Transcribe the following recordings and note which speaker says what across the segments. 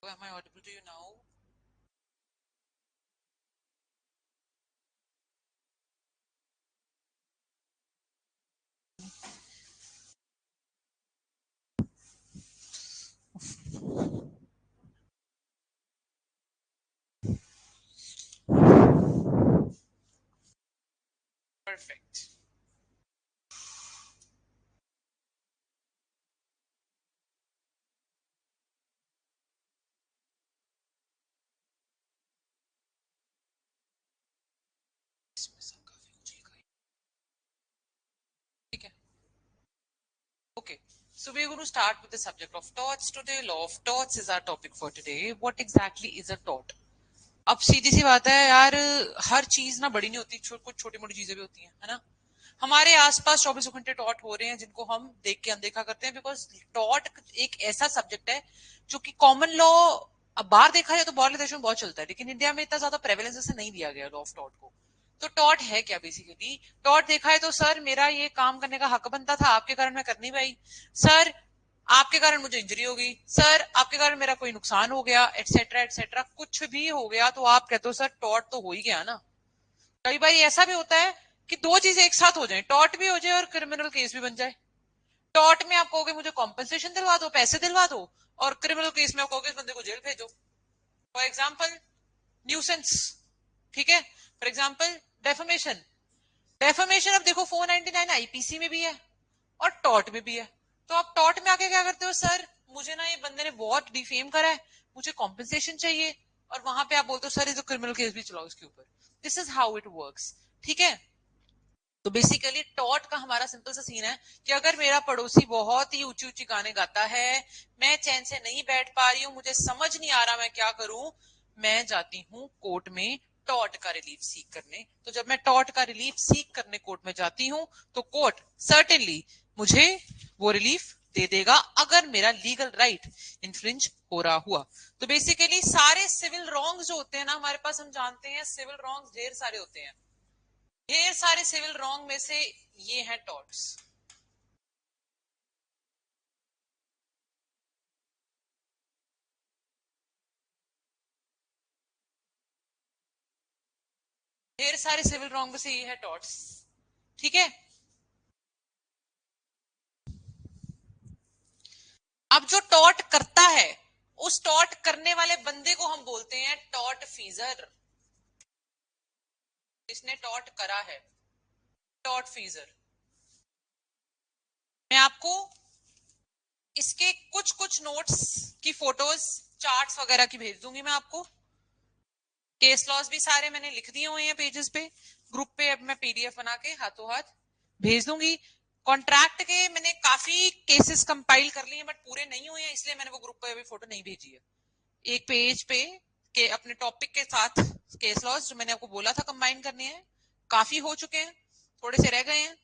Speaker 1: Am I audible to you now? Perfect. Okay, so we're going to start with the subject of torts today. Law of torts is our topic for today. What exactly is a tort? अब सीधी सी बात है यार, हर चीज ना बड़ी नहीं होती, कुछ छोटी मोटी चीजें भी होती हैं, है ना। हमारे आसपास 24 घंटे टॉट हो रहे हैं जिनको हम देख के अनदेखा करते हैं, बिकॉज टॉट एक ऐसा सब्जेक्ट है जो कि कॉमन लॉ, अब बाहर देखा जाए तो बाहरले देशों में बहुत चलता है, लेकिन इंडिया में इतना ज्यादा प्रेवलेंस से नहीं दिया गया लॉ ऑफ टॉट को। तो टॉट है क्या बेसिकली? टॉट देखा है तो सर मेरा ये काम करने का हक बनता था, आपके कारण मैं कर नहीं पाई, सर आपके कारण मुझे इंजरी हो गई, सर आपके कारण मेरा कोई नुकसान हो गया, एटसेट्रा एटसेट्रा, कुछ भी हो गया तो आप कहते हो सर टॉट तो हो ही गया ना। कई बार ऐसा भी होता है कि दो चीजें एक साथ हो जाए, टॉट भी हो जाए और क्रिमिनल केस भी बन जाए। टॉट में आप कहोगे मुझे कॉम्पनसेशन दिलवा दो, पैसे दिलवा दो, और क्रिमिनल केस में आप कहोगे इस बंदे को जेल भेजो। फॉर एग्जाम्पल न्यूसेंस, ठीक है। For example defamation. डेफमेशन अब देखो 499 आईपीसी में भी है और टॉट में भी है। तो आप टॉट में आके क्या करते हो, सर मुझे ना ये बंदे ने बहुत डिफेम करा है, मुझे कॉम्पनसेशन चाहिए, और वहां पे आप बोलते हो सर ये तो क्रिमिनल केस भी चलाओ इसके ऊपर। This is how it works, ठीक है। तो बेसिकली टॉट का हमारा सिंपल सा सीन है कि अगर मेरा पड़ोसी बहुत ही ऊंची ऊंची गाने गाता है, मैं चैन से नहीं बैठ पा रही हूं, मुझे समझ नहीं आ रहा मैं क्या करूं, मैं जाती हूं कोर्ट में टॉट का रिलीफ सीख करने। तो जब मैं टॉट का रिलीफ सीख करने कोर्ट में जाती हूं तो कोर्ट सर्टेनली मुझे वो रिलीफ दे देगा अगर मेरा लीगल राइट इन्फ्रिंज हो रहा हुआ। तो बेसिकली सारे सिविल रॉन्ग्स जो होते हैं ना हमारे पास, हम जानते हैं सिविल रॉन्ग्स ढेर सारे होते हैं। ढेर सारे सिविल रॉन्ग में से ये हैं टॉर्ट्स। ढेर सारे सिविल रॉन्ग में से ये है टॉर्ट्स, ठीक है। अब जो टॉर्ट करता है, उस टॉर्ट करने वाले बंदे को हम बोलते हैं टॉर्ट फीजर। जिसने टॉर्ट करा है, टॉर्ट फीजर। मैं आपको इसके कुछ कुछ नोट्स की फोटोज, चार्ट्स वगैरह की भेज दूंगी मैं आपको। केस लॉज भी सारे मैंने लिख दिए हुए हैं पेजेस पे, ग्रुप पे अब मैं पीडीएफ बना के हाथों हाथ भेज दूंगी। कॉन्ट्रैक्ट के मैंने काफी केसेस कंपाइल कर लिए हैं, बट पूरे नहीं हुए हैं, इसलिए मैंने वो ग्रुप पे अभी फोटो नहीं भेजी है। एक पेज पे के अपने टॉपिक के साथ केस लॉज जो मैंने आपको बोला था कंबाइन करने हैं, काफी हो चुके हैं, थोड़े से रह गए हैं,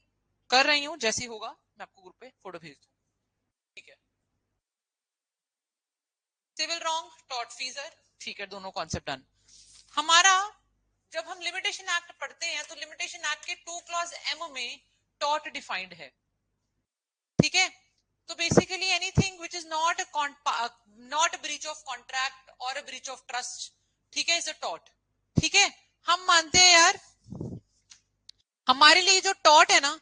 Speaker 1: कर रही हूँ, जैसी होगा मैं आपको ग्रुप पे फोटो भेज दूँ, ठीक है। सिविल रॉन्ग, टॉर्ट फीजर, ठीक है, दोनों कॉन्सेप्ट डन। हमारा जब हम लिमिटेशन एक्ट पढ़ते हैं तो लिमिटेशन एक्ट के 2 क्लॉज एम में टॉर्ट डिफाइंड है, ठीक है। तो basically anything which is not breach of contract और अ ब्रीच ऑफ ट्रस्ट, ठीक है, इज अ टॉर्ट, ठीक है। हम मानते हैं यार हमारे लिए जो टॉर्ट है ना,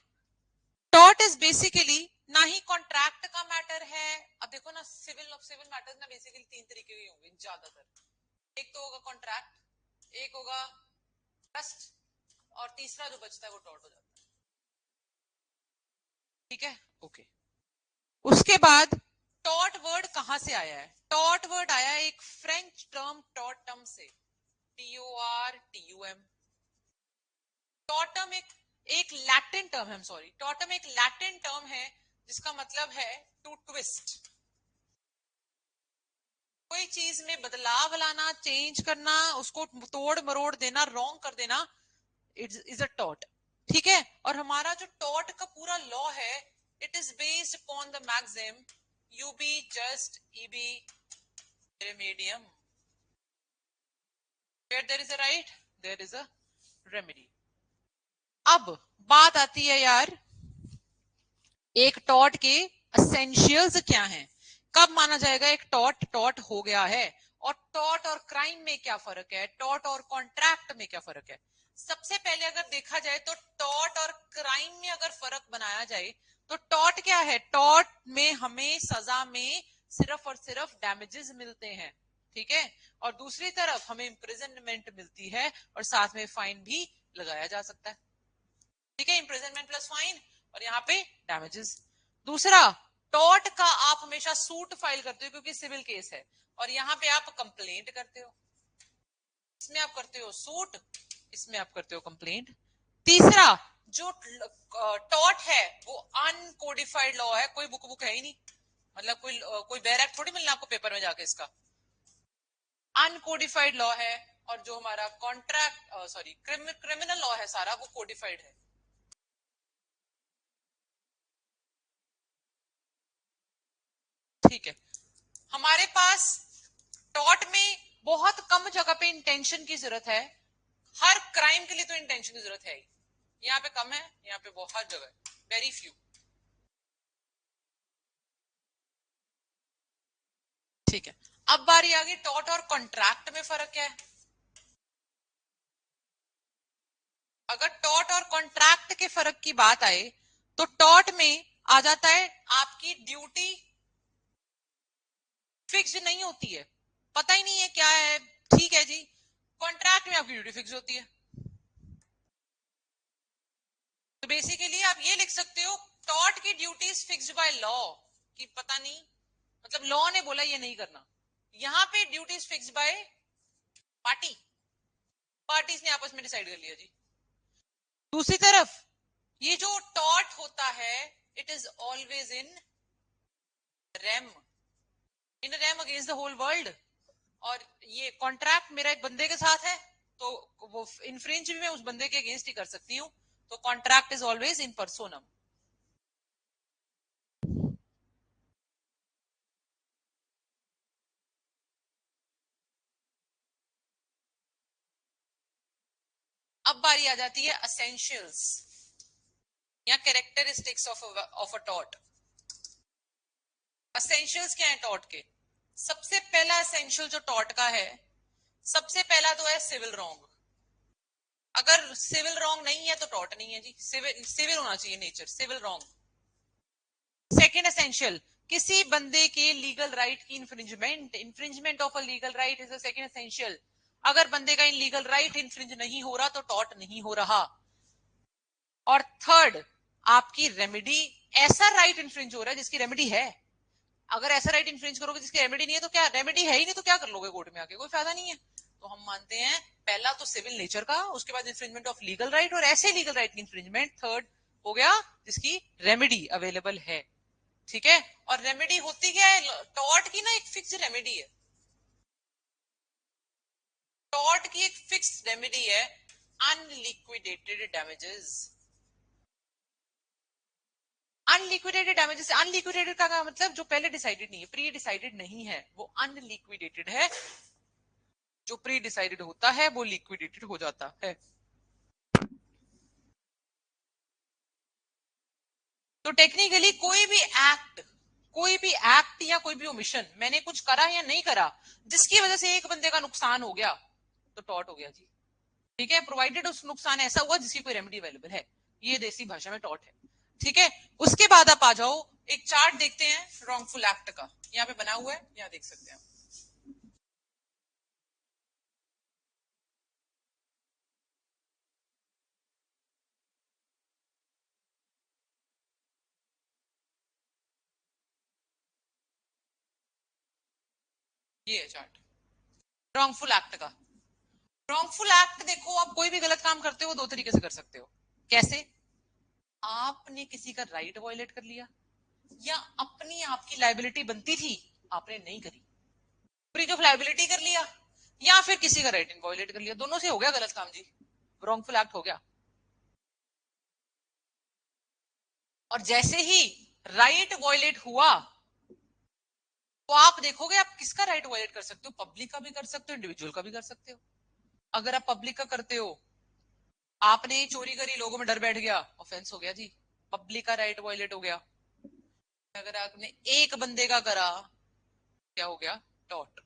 Speaker 1: टॉर्ट इज बेसिकली ना ही कॉन्ट्रैक्ट का मैटर है। अब देखो ना, सिविल मैटर्स ना बेसिकली 3 तरीके के होंगे ज्यादातर। एक तो होगा कॉन्ट्रैक्ट, एक होगा ट्रस्ट, और तीसरा जो बचता है वो टॉर्ट हो जाता है, ठीक है। ओके, उसके बाद टॉर्ट वर्ड कहां से आया है? टॉर्ट वर्ड आया है एक फ्रेंच टर्म टॉर्टम से, TORTUM। टॉर्टम एक एक लैटिन टर्म है, सॉरी, टॉर्टम एक लैटिन टर्म है जिसका मतलब है टू ट्विस्ट। कोई चीज में बदलाव लाना, चेंज करना, उसको तोड़ मरोड़ देना, रॉन्ग कर देना, इज अ टॉर्ट, ठीक है। और हमारा जो टॉर्ट का पूरा लॉ है, it is based upon the maxim ubi jus ibi remedium, where there is a right there is a remedy. अब बात आती है यार एक टॉर्ट के एसेंशियल्स क्या हैं, कब माना जाएगा एक टॉर्ट टॉर्ट हो गया है, और टॉर्ट और क्राइम में क्या फर्क है, टॉर्ट और कॉन्ट्रैक्ट में क्या फर्क है? सबसे पहले अगर देखा जाए तो टॉर्ट और क्राइम में अगर फर्क बनाया जाए तो टॉर्ट क्या है, टॉर्ट में हमें सजा में सिर्फ और सिर्फ डैमेजेस मिलते हैं, ठीक है, और दूसरी तरफ हमें इम्प्रिजनमेंट मिलती है और साथ में फाइन भी लगाया जा सकता है, ठीक है, इम्प्रिजनमेंट प्लस फाइन और यहाँ पे डैमेजेस। दूसरा, टॉर्ट का आप हमेशा सूट फाइल करते हो क्योंकि सिविल केस है, और यहाँ पे आप कंप्लेंट करते हो, इसमें आप करते हो सूट, इसमें आप करते हो कंप्लेंट। तीसरा, जो टॉर्ट है वो अनकोडिफाइड लॉ है, कोई बुक बुक है ही नहीं, मतलब कोई बैरक थोड़ी मिलना आपको पेपर में जाके, इसका अनकोडिफाइड लॉ है। और जो हमारा कॉन्ट्रैक्ट सॉरी क्रिमिनल लॉ है सारा, वो कोडिफाइड है, ठीक है। हमारे पास टॉर्ट में बहुत कम जगह पे इंटेंशन की जरूरत है, हर क्राइम के लिए तो इंटेंशन की जरूरत है ही, यहाँ पे कम है, यहाँ पे बहुत जगह है, वेरी फ्यू, ठीक है। अब बारी आ गई टॉर्ट और कॉन्ट्रैक्ट में फर्क क्या है। अगर टॉर्ट और कॉन्ट्रैक्ट के फर्क की बात आए तो टॉर्ट में आ जाता है आपकी ड्यूटी फिक्स नहीं होती है, पता ही नहीं है क्या है, ठीक है जी। कॉन्ट्रैक्ट में आपकी ड्यूटी फिक्स होती है, तो बेसिकली आप ये लिख सकते हो टॉर्ट की ड्यूटीज फिक्स्ड बाय लॉ, कि पता नहीं, मतलब लॉ ने बोला ये नहीं करना। यहां पे duties fixed by party, parties ने आपस में डिसाइड कर लिया जी। दूसरी तरफ ये जो टॉर्ट होता है, it is always in rem, in rem against the whole world. और ये कॉन्ट्रैक्ट मेरा एक बंदे के साथ है, तो वो इन्फ्रिंज भी मैं उस बंदे के अगेंस्ट ही कर सकती हूँ, तो कॉन्ट्रैक्ट इज ऑलवेज इन पर्सोनम। अब बारी आ जाती है असेंशियल्स या characteristics of a tort. Essentials क्या है टॉर्ट के? सबसे पहला असेंशियल जो टॉर्ट का है, सबसे पहला तो है सिविल रॉन्ग। अगर सिविल रॉन्ग नहीं है तो टॉर्ट नहीं है जी, सिविल सिविल होना चाहिए nature, civil wrong. Second essential, किसी बंदे के लीगल राइट की infringement, infringement of a legal right is a second essential. अगर बंदे का इन लीगल राइट इंफ्रिंज नहीं हो रहा तो टॉर्ट नहीं हो रहा। और थर्ड, आपकी रेमेडी, ऐसा राइट इंफ्रिंज हो रहा है जिसकी रेमेडी है। अगर ऐसा राइट इंफ्रिंज करोगे जिसकी रेमेडी नहीं है तो क्या, रेमेडी है ही नहीं तो क्या कर लोगे कोर्ट में आके, कोई फायदा नहीं है। तो हम मानते हैं पहला तो सिविल नेचर का, उसके बाद इंफ्रिंजमेंट ऑफ लीगल राइट, और ऐसे लीगल राइट की इंफ्रिंजमेंट थर्ड हो गया जिसकी रेमेडी अवेलेबल है, ठीक है। और रेमेडी होती क्या है, टॉर्ट की ना एक फिक्स रेमेडी है, टॉर्ट की एक फिक्स रेमेडी है, unliquidated damages. Unliquidated damages, unliquidated का मतलब जो पहले डिसाइडेड नहीं है, प्री डिसाइडेड नहीं है, वो अनलिक्विडेटेड है। जो प्री डिसाइडेड होता है वो लिक्विडेटेड हो जाता है। तो टेक्निकली कोई भी एक्ट या कोई भी ओमिशन, मैंने कुछ करा या नहीं करा, जिसकी वजह से एक बंदे का नुकसान हो गया, तो टॉर्ट हो गया जी, ठीक है, प्रोवाइडेड उस नुकसान ऐसा हुआ जिसकी कोई रेमेडी अवेलेबल है, ये देसी भाषा में टॉर्ट है, ठीक है। उसके बाद आप आ जाओ, एक चार्ट देखते हैं रॉन्गफुल एक्ट का, यहाँ पे बना हुआ है, यहाँ देख सकते हैं। ये है चार्ट रॉन्गफुल एक्ट का। रॉन्गफुल एक्ट देखो, आप कोई भी गलत काम करते हो दो तरीके से कर सकते हो। कैसे? आपने किसी का राइट वायलेट कर लिया, या अपनी आपकी लाइबिलिटी बनती थी आपने नहीं करी, ब्रीच ऑफ लाइबिलिटी कर लिया, या फिर किसी का राइट वायलेट कर लिया, दोनों से हो गया गलत काम जी, रॉन्गफुल एक्ट हो गया। और जैसे ही राइट वायलेट हुआ तो आप देखोगे आप किसका राइट वायलेट कर सकते हो, पब्लिक का भी कर सकते हो, इंडिविजुअल का भी कर सकते हो। अगर आप पब्लिक का करते हो, आपने चोरी करी, लोगों में डर बैठ गया, ऑफेंस हो गया जी, पब्लिक का राइट वायलेट हो गया। अगर आपने एक बंदे का करा, क्या हो गया, टॉर्ट।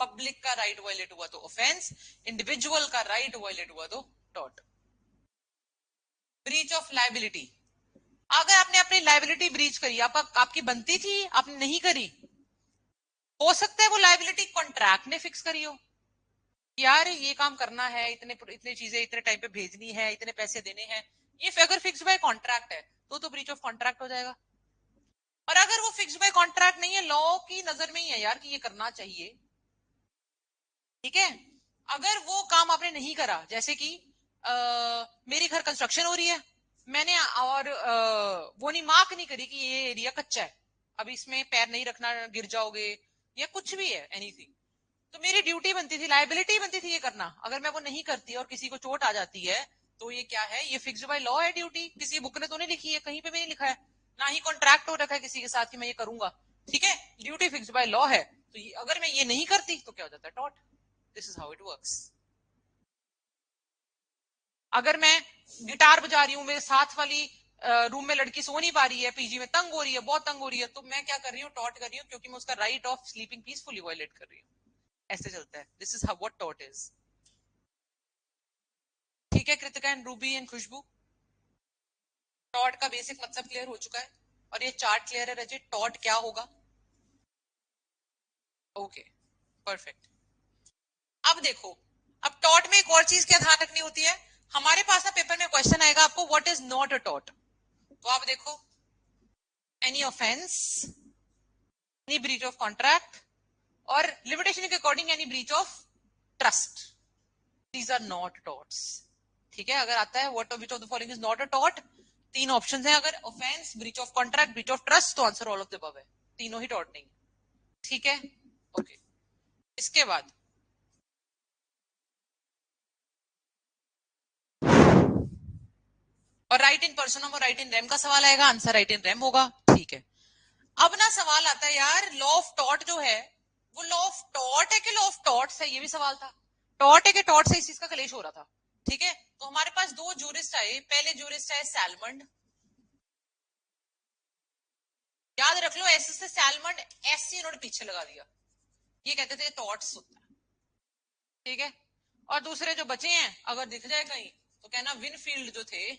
Speaker 1: पब्लिक का राइट वायलेट हुआ तो ऑफेंस, इंडिविजुअल का राइट वायलेट हुआ तो टॉर्ट। ब्रीच ऑफ लाइबिलिटी, अगर आपने अपनी लाइबिलिटी ब्रीच करी, आपकी बनती थी, आपने नहीं करी, हो सकता है वो लाइबिलिटी कॉन्ट्रैक्ट ने फिक्स करी हो, यार ये काम करना है, इतने इतने चीजें इतने टाइम पे भेजनी है, इतने पैसे देने हैं, ये अगर फिक्स बाय कॉन्ट्रैक्ट है तो ब्रीच ऑफ कॉन्ट्रैक्ट हो जाएगा। और अगर वो फिक्स बाय कॉन्ट्रैक्ट नहीं है, लॉ की नजर में ही है यार कि ये करना चाहिए, ठीक है, अगर वो काम आपने नहीं करा, जैसे कि मेरी घर कंस्ट्रक्शन हो रही है, मैंने और वो नहीं मार्क नहीं करी कि ये एरिया कच्चा है, अभी इसमें पैर नहीं रखना गिर जाओगे, या कुछ भी है एनीथिंग, तो मेरी ड्यूटी बनती थी, लाइबिलिटी बनती थी ये करना, अगर मैं वो नहीं करती और किसी को चोट आ जाती है तो ये क्या है, ये फिक्स्ड बाय लॉ है ड्यूटी, किसी बुक ने तो नहीं लिखी है, कहीं पे भी नहीं लिखा है, ना ही कॉन्ट्रैक्ट हो रखा है किसी के साथ कि मैं ये करूंगा, ठीक है, ड्यूटी फिक्स्ड बाय लॉ है, तो ये, अगर मैं ये नहीं करती तो क्या हो जाता है, tort. This is how it works. अगर मैं गिटार बजा रही हूँ, मेरे साथ वाली रूम में लड़की सो नहीं पा रही है, पीजी में तंग हो रही है, बहुत तंग हो रही है, तो मैं क्या कर रही हूँ, टॉर्ट कर रही हूँ, क्योंकि मैं उसका right of sleeping peacefully violate कर रही हूँ। ऐसे चलता है, this is how what tort is. ठीक है Kritika and Ruby and Khushbu, tort का बेसिक मतलब क्लियर हो चुका है, और ये चार्ट क्लियर है रजित, टॉर्ट क्या होगा। Okay perfect. अब देखो, अब टॉर्ट में एक और चीज क्या ध्यान रखनी होती है, हमारे पास ना पेपर में क्वेश्चन आएगा आपको, what is not a tort, तो आप देखो, any offence, any breach of contract, और लिमिटेशन के according any breach of trust, these are not torts. ठीक है, अगर आता है what which of the following is not a tort, तीन ऑप्शंस हैं, अगर offence, breach of contract, breach of trust, तो answer all of the above है, तीनों ही टॉर्ट नहीं। ठीक है, ओके। इसके बाद और राइट इन पर्सनम और राइट इन रेम का सवाल आएगा, आंसर राइट इन रेम होगा। ठीक है, अब ना सवाल आता है यार, लॉ ऑफ टॉट जो है, वो लॉ ऑफ टॉट है कि लॉ ऑफ टॉट्स है, ये भी सवाल था, टॉट है कि टॉट से इस चीज का कलेश हो रहा था। ठीक है, तो हमारे पास दो जूरिस्ट आए, पहले जूरिस्ट आए सैलमंड, याद रख लो एस से सैलमंड, एस सी इन्होंने पीछे लगा दिया, ये कहते थे टॉट्स होता है। ठीक है, और दूसरे जो बचे हैं, अगर दिख जाए कहीं तो कहना विनफील्ड जो थे,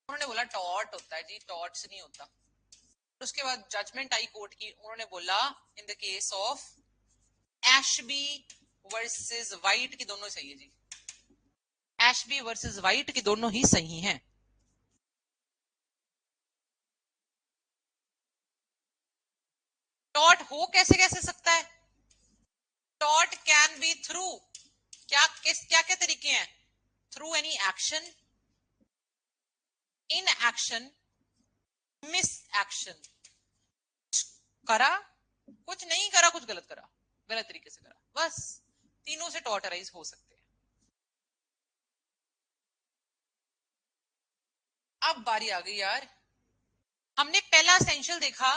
Speaker 1: उन्होंने बोला टॉट होता है जी, टॉट्स नहीं होता। उसके बाद जजमेंट आई कोर्ट की, उन्होंने बोला in the case of Ashby versus white की दोनों सही है जी, एशबी वर्सेस वाइट की दोनों ही सही हैं। टॉट हो कैसे कैसे सकता है, टॉट कैन बी थ्रू, क्या क्या तरीके हैं, through any action, in action, miss action, करा कुछ नहीं करा, कुछ गलत करा, गलत तरीके से करा, बस तीनों से टॉट अराइज हो सकते हैं। अब बारी आ गई यार, हमने पहला एसेंशियल देखा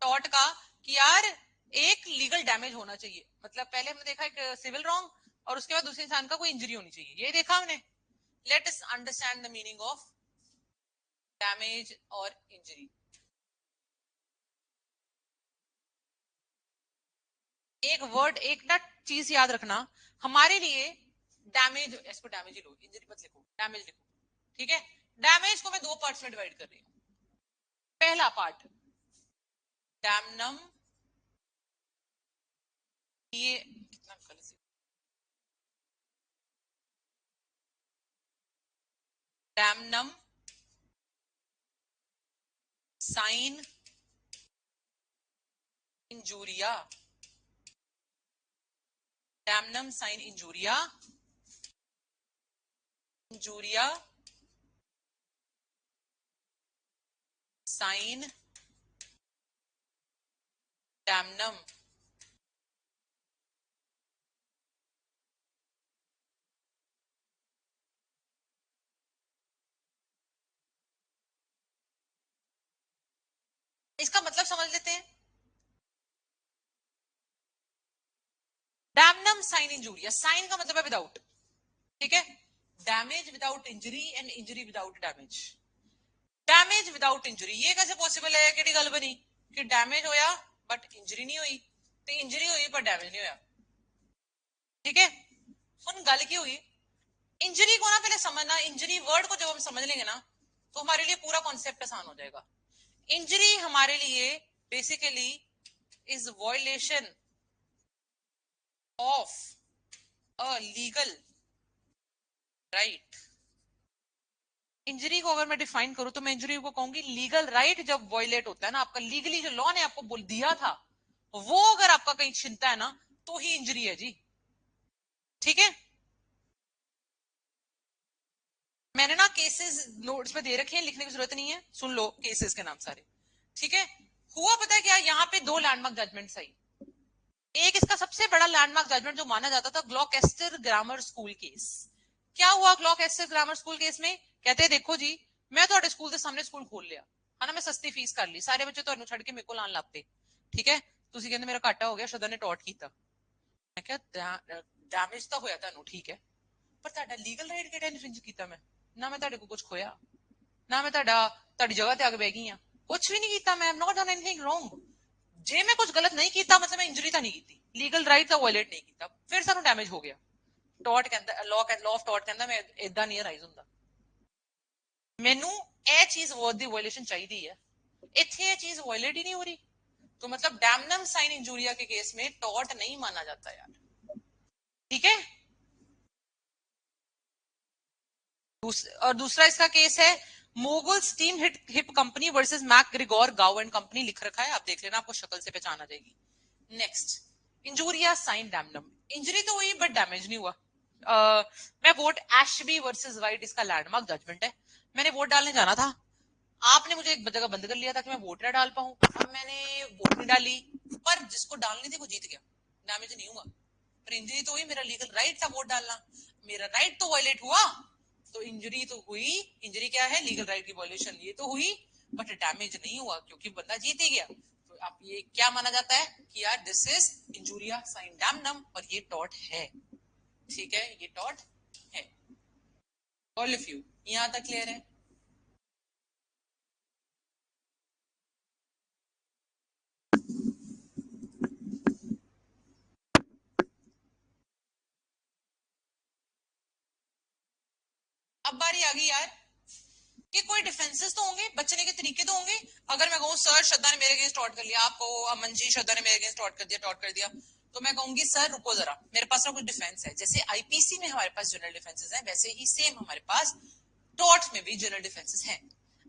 Speaker 1: टॉट का कि यार एक लीगल डैमेज होना चाहिए, मतलब पहले हमने देखा एक सिविल रॉन्ग, और उसके बाद दूसरे इंसान का कोई इंजरी होनी चाहिए, ये देखा हमने। Let us understand the meaning of damage और इंजरी। एक वर्ड, एक ना चीज याद रखना, हमारे लिए डैमेज, इसको डैमेज ही लो, इंजरी मत लिखो, डैमेज लिखो। ठीक है, डैमेज को मैं दो पार्ट्स में डिवाइड कर रही हूँ। पहला पार्ट डैमनम, ये कितना गलत से, damnum sine injuria, damnum sine injuria, injuria sine damnum. इसका मतलब समझ लेते हैं, डैमनम साइन इंजूरिया, साइन का मतलब है विदाउट, ठीक है, damage without injury and injury without damage. Damage without injury ये कैसे पॉसिबल है, कि गल बनी कि डैमेज होया बट इंजरी नहीं हुई, तो इंजरी हुई पर डैमेज नहीं होया, ठीक है, हुन गल की हुई इंजरी को ना पहले समझना, इंजरी वर्ड को जब हम समझ लेंगे ना तो हमारे लिए पूरा कॉन्सेप्ट आसान हो जाएगा। इंजरी हमारे लिए basically is violation of a legal right. Injury को अगर मैं डिफाइन करूं तो मैं इंजरी को कहूंगी लीगल राइट जब वायलेट होता है ना, आपका लीगली जो लॉ ने आपको बोल दिया था वो अगर आपका कहीं छिनता है ना तो ही इंजरी है जी। ठीक है, मैंने ना केसेस नोट्स में दे रखे हैं, लिखने की जरूरत नहीं है, सुन लो केसेस के नाम सारे। ठीक है, हुआ पता है क्या, यहाँ पे दो लैंडमार्क जजमेंट आई। एक इसका सबसे बड़ा लैंडमार्क जजमेंट जो माना जाता था ग्लॉकेस्टर ग्रामर स्कूल केस। क्या हुआ ग्लॉकेस्टर ग्रामर स्कूल केस में, कहते हैं देखो जी मैं तो स्कूल के सामने स्कूल खोल लिया है ना, मैं सस्ती फीस कर ली, सारे बच्चे तो छड़ के मेरे को लान लगते। ठीक है, ਤੁਸੀਂ ਕਹਿੰਦੇ मेरा घाटा हो गया, श्रद्धा ने टॉट किया। मैं क्या डैमेज तो होया ਤੁਹਾਨੂੰ, ठीक है, पर ਤੁਹਾਡਾ ਲੀਗਲ ਰਾਈਟ ਕਿਹੜਾ ਇਨਫ੍ਰਿੰਜ ਕੀਤਾ ਮੈਂ, ਨਾ ਮੈਂ ਤੁਹਾਡੇ ਕੋਲ ਕੁਝ ਖੋਇਆ, ਨਾ ਮੈਂ ਤੁਹਾਡੀ ਜਗ੍ਹਾ ਤੇ ਆ ਕੇ ਬਹਿ ਗਈ ਆ, ਕੁਝ ਵੀ ਨਹੀਂ ਕੀਤਾ, ਮੈਂ ਨॉट डन एनीथिंग रॉन्ग। ਜੇ ਮੈਂ ਕੁਝ ਗਲਤ ਨਹੀਂ ਕੀਤਾ ਮਤਲਬ ਮੈਂ ਇੰਜਰੀ ਤਾਂ ਨਹੀਂ ਕੀਤੀ, ਲੀਗਲ ਰਾਈਟ ਤਾਂ ਵਾਇਲੇਟ ਨਹੀਂ ਕੀਤਾ, ਫਿਰ ਸਾਨੂੰ ਡੈਮੇਜ ਹੋ ਗਿਆ। ਟੌਟ ਕਹਿੰਦਾ ਲਾਅ ਆਫ ਟੌਟ ਕਹਿੰਦਾ ਮੈਂ ਇਦਾਂ ਨਹੀਂ ਰਾਈਜ਼ ਹੁੰਦਾ, ਮੈਨੂੰ ਇਹ ਚੀਜ਼ ਵਰਡ ਦੀ ਵਾਇਲੇਸ਼ਨ ਚਾਹੀਦੀ ਹੈ, ਇੱਥੇ ਇਹ ਚੀਜ਼ वायलेट ही नहीं हो रही, तो मतलब डैमनम साइन इंजूरिया के केस में टॉट नहीं माना जाता यार। ठीक है, और दूसरा इसका केस है Mogul steamship company versus McGregor Gow and company, लिख रखा है, आप देख लेना, आपको शक्ल से पहचान आ जाएगी। Next, injuria sine damnum, injury तो हुई बट डैमेज नहीं हुआ। मैं वोट एशबी वर्सेस वाइट इसका लैंडमार्क जजमेंट है। मैंने वोट डालने जाना था, आपने मुझे एक जगह बंद कर लिया था कि मैं वोट ना डाल पाऊं, अब मैंने वोट नहीं डाली, पर जिसको डालनी थी वो जीत गया, डैमेज नहीं हुआ, पर इंजरी तो हुई, मेरा लीगल राइट था वोट डालना, मेरा राइट तो वायलेट हुआ, तो इंजरी तो हुई, इंजरी क्या है लीगल राइट की वायलेशन, ये तो हुई बट डैमेज नहीं हुआ क्योंकि बंदा जीत ही गया। तो आप ये क्या माना जाता है कि यार this is injuria sine damnum और ये टॉट है। ठीक है, ये टॉट है। ऑल ऑफ यू यहां तक क्लियर है? अब बारी आ गई यार कि कोई डिफेंसेस तो होंगे, बचने के तरीके तो होंगे। अगर मैं कहूँ सर श्रद्धा ने मेरे अगेंस्ट टॉट कर लिया, आप कहो अमन जी श्रद्धा ने मेरे अगेंस्ट टॉट कर दिया, तो मैं कहूंगी सर रुको जरा, मेरे पास ना कुछ डिफेंस है, जैसे आईपीसी में हमारे पास जनरल डिफेंसेस हैं वैसे ही सेम हमारे पास टॉट में भी जनरल डिफेंसेस हैं।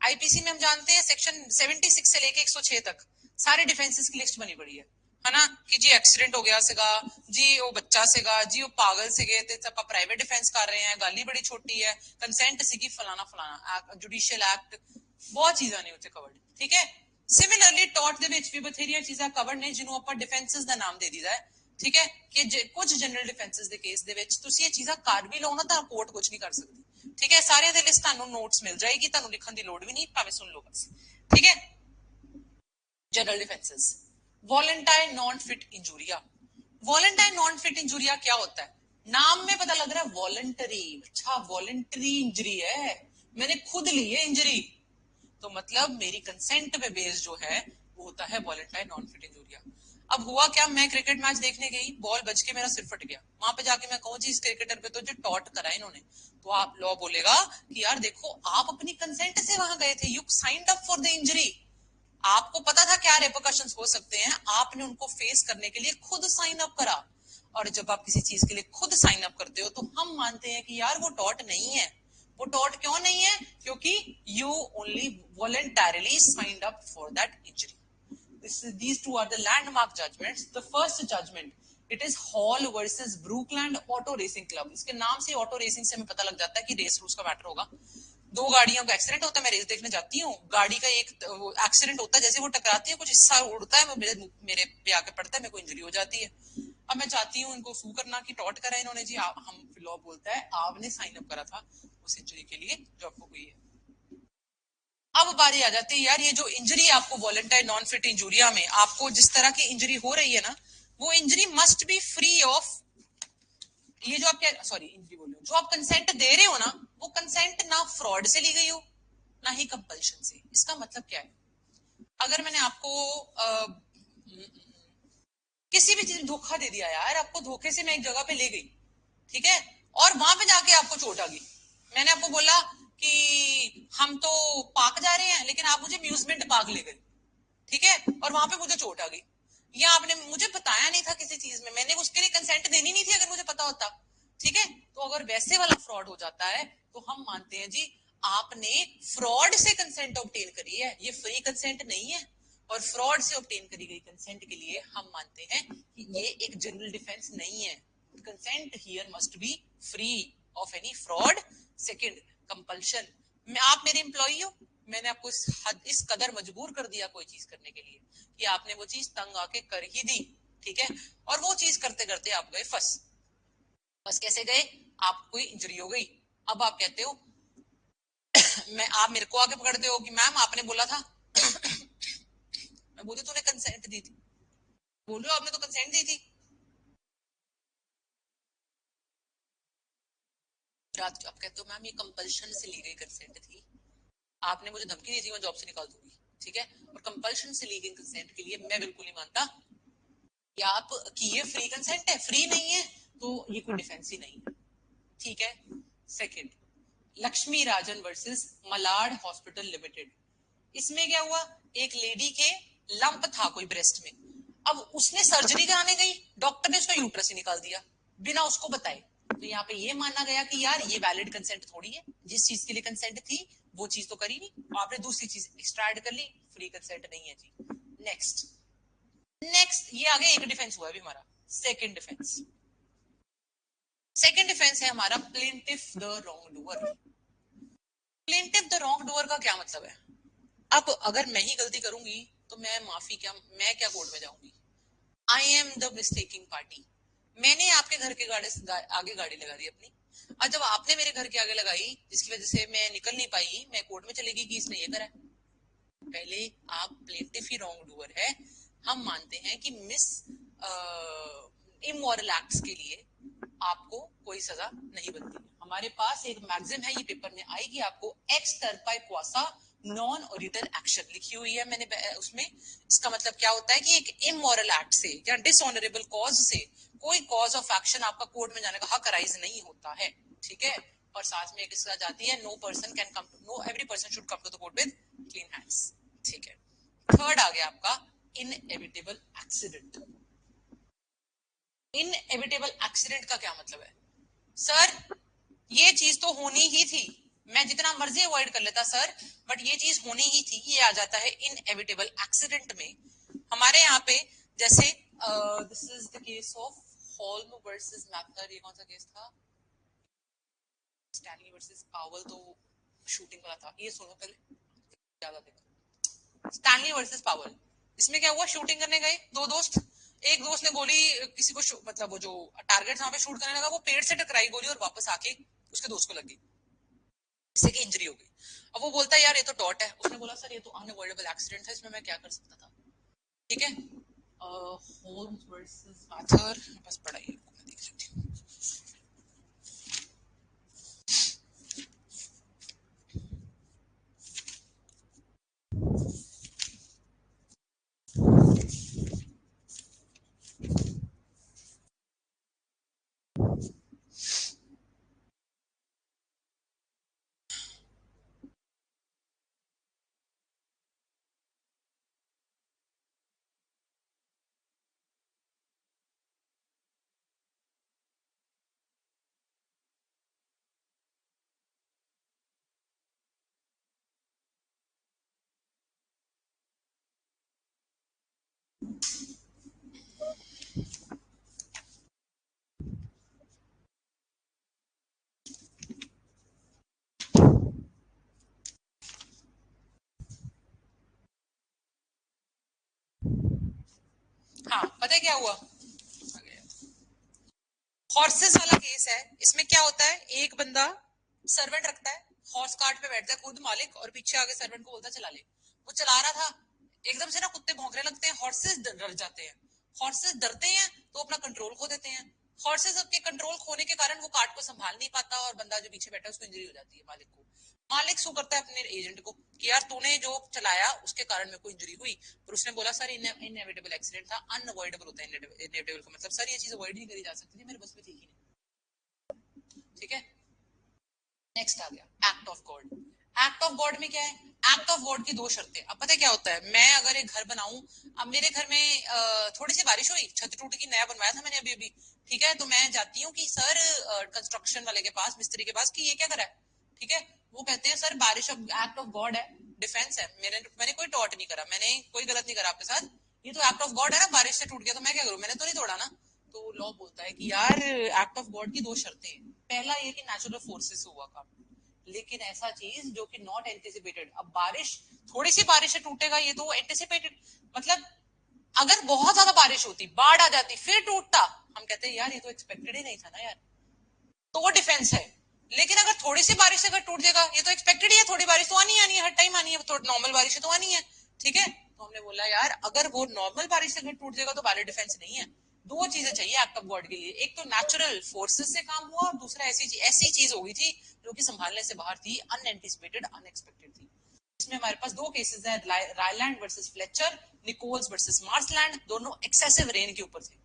Speaker 1: आईपीसी में हम जानते हैं सेक्शन 76 से लेके 106 तक सारे डिफेंसेस की लिस्ट बनी पड़ी है ना, कि जी एक्सीडेंट हो गया ਸੀਗਾ जी, वो बच्चा ਸੀਗਾ जी, वो पागल ਸੀਗੇ ਤੇ ਆਪਾਂ ਪ੍ਰਾਈਵੇਟ ਡਿਫੈਂਸ ਕਰ ਰਹੇ ਹਾਂ, ਗੱਲ ਹੀ ਬੜੀ ਛੋਟੀ ਹੈ, ਕੰਸੈਂਟ ਸੀਗੀ ਫਲਾਣਾ ਫਲਾਣਾ, ਜੁਡੀਸ਼ੀਅਲ ਐਕਟ, ਬਹੁਤ ਚੀਜ਼ਾਂ ਨੇ ਉੱਥੇ ਕਵਰਡ। ਠੀਕ ਹੈ, ਸਿਮਿਲਰਲੀ ਟੌਟ ਦੇ ਵਿੱਚ ਵੀ ਬਥੇਰੀਆਂ ਚੀਜ਼ਾਂ ਕਵਰਡ ਨੇ ਜਿਹਨੂੰ ਆਪਾਂ ਡਿਫੈਂਸਸ ਦਾ ਨਾਮ ਦੇ ਦਿੱਤਾ ਹੈ। ਠੀਕ ਹੈ, ਕਿ ਕੁਝ ਜਨਰਲ ਡਿਫੈਂਸਸ ਦੇ ਕੇਸ ਦੇ ਵਿੱਚ ਤੁਸੀਂ ਇਹ ਚੀਜ਼ਾਂ ਕਰ ਵੀ ਲਓ ਨਾ ਤਾਂ ਕੋਰਟ ਕੁਝ ਨਹੀਂ ਕਰ ਸਕਦੀ। ਠੀਕ ਹੈ, ਸਾਰਿਆਂ ਦੇ ਲਿਸਟ ਤੁਹਾਨੂੰ ਨੋਟਸ ਮਿਲ ਜਾਏਗੀ, ਤੁਹਾਨੂੰ ਲਿਖਣ ਦੀ ਲੋੜ ਵੀ ਨਹੀਂ, ਭਾਵੇਂ ਸੁਣ ਲਓ ਬਸ। ਠੀਕ ਹੈ, general defences, volenti non fit injuria. Volenti non fit injuria क्या होता है, नाम में पता लग रहा है वॉलेंटरी, अच्छा वॉलेंटरी इंजरी है, मैंने खुद ली है इंजरी, तो मतलब मेरी कंसेंट पे बेस जो है वो होता है वॉलेंटाइन नॉन फिट इंजूरिया। अब हुआ क्या, मैं क्रिकेट मैच देखने गई, बॉल बज के मेरा सिर फट गया, वहां पे जाके मैं कहूँ जी इस क्रिकेटर पे तो जो टॉट करा इन्होंने, तो आप लॉ बोलेगा कि यार देखो आप अपनी कंसेंट से वहां गए थे, you signed up for the injury, आपको पता था क्या रेपोकशन हो सकते हैं, आपने उनको फेस करने के लिए खुद साइन अप करा, और जब आप किसी चीज के लिए खुद साइन अप करते हो तो हम मानते हैं कि यार वो टॉट नहीं है। वो टॉट क्यों नहीं है, क्योंकि you only voluntarily signed up for that injury. These two are the landmark judgments. The first judgment, it is Hall versus Brookland Auto Racing Club. इसके नाम से ऑटो रेसिंग से हमें पता लग जाता है कि रेस रूल्स का मैटर होगा। दो गाड़ियों का एक्सीडेंट होता है, मैं रेस देखने जाती हूँ, गाड़ी का एक एक्सीडेंट होता है, जैसे वो टकराती है कुछ हिस्सा उड़ता है, मेरे पे आके पड़ता है, मेरे को इंजरी हो जाती है। अब मैं चाहती हूँ इनको सू करना कि टॉट करा इन्होंने जी, हम लॉ बोलता है आपने साइन अप करा था उस इंजरी के लिए जो आपको हुई है। अब बारी आ जाती है यार, ये जो इंजरी आपको वॉलेंटाइन नॉन फिट इंजूरिया में आपको जिस तरह की इंजरी हो रही है ना, वो injury must be free of, ये जो आप क्या सॉरी इंजरी बोल रहे हो, जो आप कंसेंट दे रहे हो ना, वो कंसेंट ना फ्रॉड से ली गई हो ना ही कंपल्शन से। इसका मतलब क्या है, अगर मैंने आपको किसी भी चीज धोखा दे दिया यार आपको, धोखे से मैं एक जगह पे ले गई, ठीक है, और वहां पे जाके आपको चोट आ गई। मैंने आपको बोला कि हम तो पार्क जा रहे हैं, लेकिन आप मुझे म्यूजमेंट पार्क ले गए, ठीक है, और वहां पे मुझे चोट आ गई। या आपने मुझे बताया नहीं था किसी चीज में, मैंने उसके लिए कंसेंट देनी नहीं थी अगर मुझे पता होता, ठीक है। तो अगर वैसे वाला फ्रॉड हो जाता है तो हम मानते हैं जी आपने फ्रॉड से कंसेंट ऑब्टेन करी है, ये फ्री कंसेंट नहीं है। और फ्रॉड से ऑब्टेन करी गई कंसेंट के लिए हम मानते हैं कि ये एक जनरल डिफेंस नहीं है। Consent here must be free of any fraud. Second, compulsion. मैं आप मेरे एम्प्लॉई हो, मैंने आपको इस कदर मजबूर कर दिया कोई चीज करने के लिए कि आपने वो चीज तंग आके कर ही दी, ठीक है, और वो चीज करते करते आप गए फंस। फंस कैसे गए? आपको कोई इंजरी हो गई, अब आप कहते हो मैं, आप मेरे को आके पकड़ते हो कि मैम आपने बोला था मैं बोली तूने कंसेंट दी थी, बोल रहे हो आपने तो कंसेंट दी थी। रात आप कहते हो मैम ये कंपल्शन से ली गई कंसेंट थी, आपने मुझे धमकी दी थी मैं जॉब से निकाल दूंगी, ठीक है, और कंपल्शन से ली गई कंसेंट के लिए मैं बिल्कुल नहीं मानता कि आप कि ये फ्री कंसेंट है, फ्री नहीं है तो ये कोई डिफेंस ही नहीं है, ठीक है। सेकंड, लक्ष्मी राजन वर्सेस मलाड हॉस्पिटल लिमिटेड। इसमें क्या हुआ, एक लेडी के लंप था कोई ब्रेस्ट में, अब उसने सर्जरी कराने गई, डॉक्टर ने उसका यूट्रस ही निकाल दिया बिना उसको बताए। तो यहाँ पे ये माना गया कि यार ये वैलिड कंसेंट थोड़ी है, जिस चीज के लिए कंसेंट थी वो चीज तो करी नहीं, आपने दूसरी चीज एक्स्ट्रा ऐड कर ली, फ्री कंसेंट नहीं है जी। नेक्स्ट, नेक्स्ट ये आगे एक डिफेंस हुआ अभी हमारा। सेकंड डिफेंस, सेकंड डिफेंस है हमारा plaintiff the wrong doer. Plaintiff the wrong doer का क्या मतलब है? अब अगर मैं ही गलती करूंगी तो मैं माफी क्या, मैं क्या कोर्ट में जाऊंगी? I am the mistaking party. मैंने आपके घर के आगे गाड़ी लगा दी अपनी, और जब आपने मेरे घर के आगे लगाई जिसकी वजह से मैं निकल नहीं पाई, मैं कोर्ट में चलेगी कि इसने ये करा है। पहले आप प्लेंटिफ ही रॉन्ग डूअर है, हम मानते हैं कि मिस इमोरल एक्ट्स के लिए आपको कोई सजा नहीं बनती। हमारे पास एक मैगजिम है, ये पेपर में आएगी आपको, एक्स टर्पाई क्वासा नॉन ओरिटल एक्शन लिखी हुई है मैंने उसमें। इसका मतलब क्या होता है कि एक इमोरल एक्ट से या डिसऑनरेबल कॉज से कोई कॉज ऑफ एक्शन आपका कोर्ट में जाने का हक राइज नहीं होता है, ठीक है। और साथ में एक इसका जाती है, no person can come to, no every person should come to the court with clean hands, ठीक है। थर्ड आ गया आपका इनएविटेबल एक्सीडेंट। इनएविटेबल एक्सीडेंट का क्या मतलब है? सर ये चीज तो होनी ही थी, मैं जितना मर्जी अवॉइड कर लेता सर, बट ये चीज होनी ही थी, ये आ जाता है इनएविटेबल एक्सीडेंट में। हमारे यहाँ पे जैसे this is the case of haulm versus मैथर, ये कौन सा केस था? स्टैनली वर्सेस पावल, तो शूटिंग वाला था, ये सुनो पहले, ज्यादा देखो। स्टैनली वर्सेस पावल, इसमें क्या हुआ, शूटिंग करने गए दो दोस्त, एक दोस्त ने गोली किसी को मतलब वो जो टारगेट वहां पे शूट करने लगा, वो पेड़ से टकराई गोली और वापस आके उसके दोस्त को लगी, जिससे कि इंजरी हो गई। अब वो बोलता है यार ये तो डॉट है, उसने बोला सर ये तो अनअवॉइडेबल एक्सीडेंट है, इसमें मैं क्या कर सकता था, ठीक है। होल्म्स वर्सेस मैथर, बस पढ़ाइए मैं देख लेती हूँ। हाँ पता है क्या हुआ, हॉर्सेस वाला केस है। इसमें क्या होता है, एक बंदा सर्वेंट रखता है, हॉर्स कार्ट पे बैठता है खुद मालिक, और पीछे आगे सर्वेंट को बोलता है चला ले। वो चला रहा था, एकदम से ना कुत्ते भौंकने लगते हैं, हॉर्सेस डर जाते हैं, हॉर्सेस डरते हैं तो अपना कंट्रोल खो देते हैं। हॉर्सेस के कंट्रोल खोने के कारण वो कार्ट को संभाल नहीं पाता और बंदा जो पीछे बैठा है उसको इंजरी हो जाती है मालिक को। मालिक सू करता है अपने एजेंट को कि यार तूने जो चलाया उसके कारण मेरे को इंजरी हुई, पर उसने बोला सर इनएविटेबल एक्सीडेंट था, अनअवॉइडेबल होता है इनएविटेबल का मतलब सर ये चीज अवॉइड नहीं करी जा सकती थी, मेरे बस में थी ही नहीं। ठीक है, नेक्स्ट आ गया act of God. Act of God में क्या है? एक्ट ऑफ गॉड की दो शर्तें। अब पता है क्या होता है, मैं अगर एक घर बनाऊं, अब मेरे घर में थोड़ी सी बारिश हुई, छत टूट की, नया बनवाया था मैंने अभी अभी, ठीक है, तो मैं जाती हूँ कि सर कंस्ट्रक्शन वाले के पास, मिस्त्री के पास, कि ये क्या करा है, ठीक है, वो कहते हैं सर बारिश अब एक्ट ऑफ गॉड है, डिफेंस है, मैंने कोई टॉट नहीं करा, मैंने कोई गलत नहीं करा आपके साथ, ये तो एक्ट ऑफ गॉड है ना, बारिश से टूट गया तो मैं क्या करूं, मैंने तो नहीं तोड़ा ना। तो लॉ बोलता है कि यार एक्ट ऑफ गॉड की दो शर्तें हैं, पहला ये कि नेचुरल फोर्सेस से हुआ काम, लेकिन ऐसा चीज जो कि नॉट एंटिसिपेटेड। अब बारिश, थोड़ी सी बारिश से टूटेगा ये तो एंटिसिपेटेड, मतलब अगर बहुत ज्यादा बारिश होती, बाढ़ आ जाती, फिर टूटता, हम कहते हैं यार ये तो एक्सपेक्टेड ही नहीं था ना यार, तो वो डिफेंस है। लेकिन अगर थोड़ी सी बारिश से अगर टूट जाएगा, ये तो एक्सपेक्टेड ही है, थोड़ी बारिश तो आनी है, हर टाइम आनी है, थोड़ी नॉर्मल बारिश तो आनी है, ठीक है, तो हमने बोला यार अगर वो नॉर्मल बारिश से अगर टूट जाएगा तो वैलिड डिफेंस नहीं है। दो चीजें चाहिए एक्ट ऑफ गॉड के लिए, एक तो नेचुरल फोर्सेस से काम हुआ, और दूसरा ऐसी चीज होगी थी जो कि संभालने से बाहर थी, अनएंटिसिपेटेड अनएक्सपेक्टेड थी। इसमें हमारे पास दो केसेस हैं, Rylands versus Fletcher, Nicholls versus Marsland, दोनों एक्सेसिव रेन के ऊपर थे।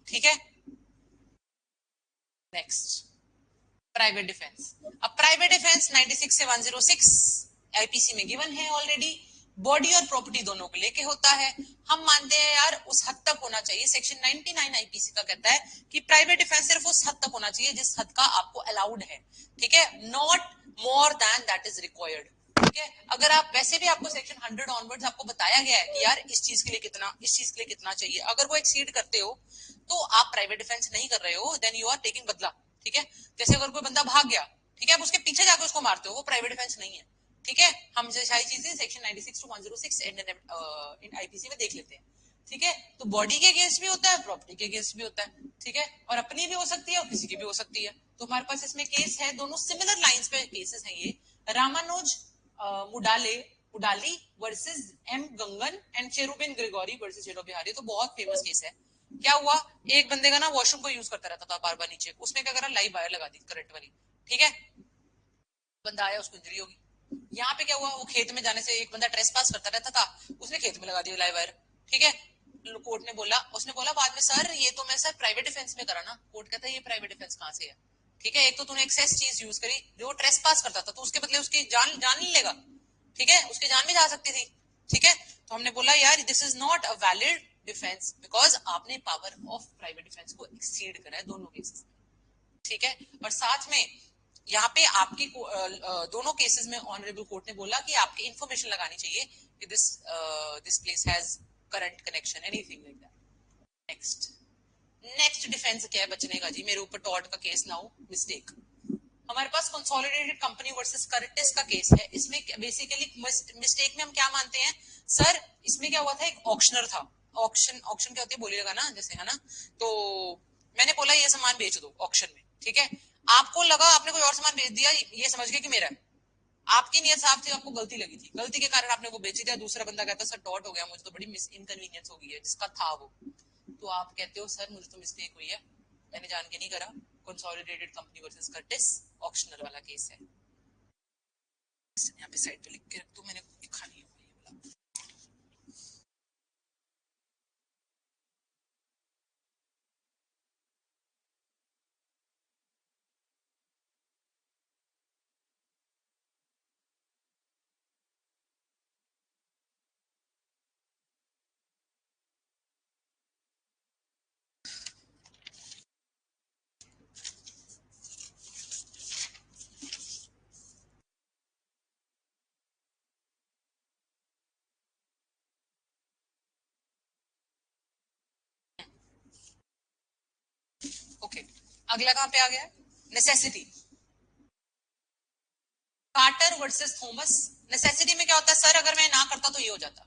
Speaker 1: ठीक है, नेक्स्ट प्राइवेट डिफेंस। अब प्राइवेट डिफेंस 96 से 106 आईपीसी में गिवन है ऑलरेडी, बॉडी और प्रॉपर्टी दोनों को लेके होता है। हम मानते हैं यार उस हद तक होना चाहिए, सेक्शन 99 आईपीसी का कहता है कि प्राइवेट डिफेंस सिर्फ उस हद तक होना चाहिए जिस हद का आपको अलाउड है, ठीक है, not more than that is required. ठीक है, अगर आप वैसे भी आपको सेक्शन 100 ऑनवर्ड्स आपको बताया गया है कि यार इस चीज के लिए कितना, इस चीज के लिए कितना चाहिए, अगर वो एक्सीड करते हो तो आप प्राइवेट डिफेंस नहीं कर रहे हो, देन यू आर टेकिंग बदला। ठीक है, जैसे अगर कोई बंदा भाग गया, ठीक है, आप उसके पीछे जाकर उसको मारते हो, वो प्राइवेट डिफेंस नहीं है। ठीक है, हम सारी चीजें सेक्शन 96 टू 106 इन आईपीसी में देख लेते हैं। ठीक है, तो बॉडी के अगेंस्ट भी होता है, प्रॉपर्टी के अगेंस्ट भी होता है, ठीक है, और अपनी भी हो सकती है और किसी की भी हो सकती है। तो हमारे पास इसमें केस है, दोनों सिमिलर लाइंस पे केसेस हैं ये, Ramanuj Mudale Mudali versus M Gangan and Cherubin Gregory versus जेरो बिहारी, तो बहुत फेमस केस है। क्या हुआ, एक बंदे का ना वॉशरूम को यूज करता रहता था बार बार नीचे, उसने क्या करा, लाइव वायर लगा दी करंट वाली, ठीक है, बंदा आया उसको इंजरी होगी। यहाँ पे क्या हुआ, वो खेत में जाने से, एक बंदा ट्रेस पास करता रहता था, उसने खेत में लगा दिया लाइव वायर, ठीक है, कोर्ट ने बोला, उसने बोला बाद में सर ये तो मैं सर प्राइवेट डिफेंस में करा ना, कोर्ट कहता है ये प्राइवेट डिफेंस कहाँ से है, ठीक है, एक तो तूने एक्सेस चीज यूज करी, जो ट्रेस पास करता था तो उसके बदले उसकी जान जान नहीं लेगा, ठीक है, उसकी जान भी जा सकती थी, ठीक है, तो हमने बोला यार this is not a valid defence because आपने पावर ऑफ प्राइवेट डिफेंस को एक्सीड करा है दोनों केसेस में। ठीक है, और साथ में यहाँ पे आपकी दोनों केसेस में ऑनरेबल कोर्ट ने बोला कि आपकी इंफॉर्मेशन लगानी चाहिए कि this place has current connection, anything like that. Next, next defence क्या है बचने का जी, मेरे ऊपर टॉर्ट का केस ना हो, मिस्टेक। हमारे पास कंसोलिडेटेड कंपनी वर्सेस कर्टिस का केस है। इसमें बेसिकली मिस्टेक में हम क्या मानते हैं, सर इसमें क्या हुआ था, एक ऑक्शनर था, ऑक्शन, ऑक्शन क्या होती है बोलिएगा ना, जैसे है ना, तो मैंने बोला ये सामान बेच दो ऑक्शन में, ठीक है, आपको लगा आपने कोई और सामान बेच दिया, ये समझ गए कि मेरा है, आपकी नियत साफ थी, आपको गलती लगी थी, गलती के कारण आपने वो बेच दिया, दूसरा बंदा कहता सर टॉट हो गया, मुझे तो बड़ी मिस इनकन्वीनियंस हो गई है, जिसका था वो, तो आप कहते हो सर मुझे तो मिस्टेक हुई है, मैंने जान के नहीं करा, consolidated company versus Curtis auctioneer वाला केस है। यहाँ पे साइड पे लिख के रख दो, मैंने लिखा नहीं है ये वाला। ओके, अगला कहाँ पे आ गया, necessity. Carter versus Thomas. Necessity में क्या होता है, सर अगर मैं ना करता तो ये हो जाता,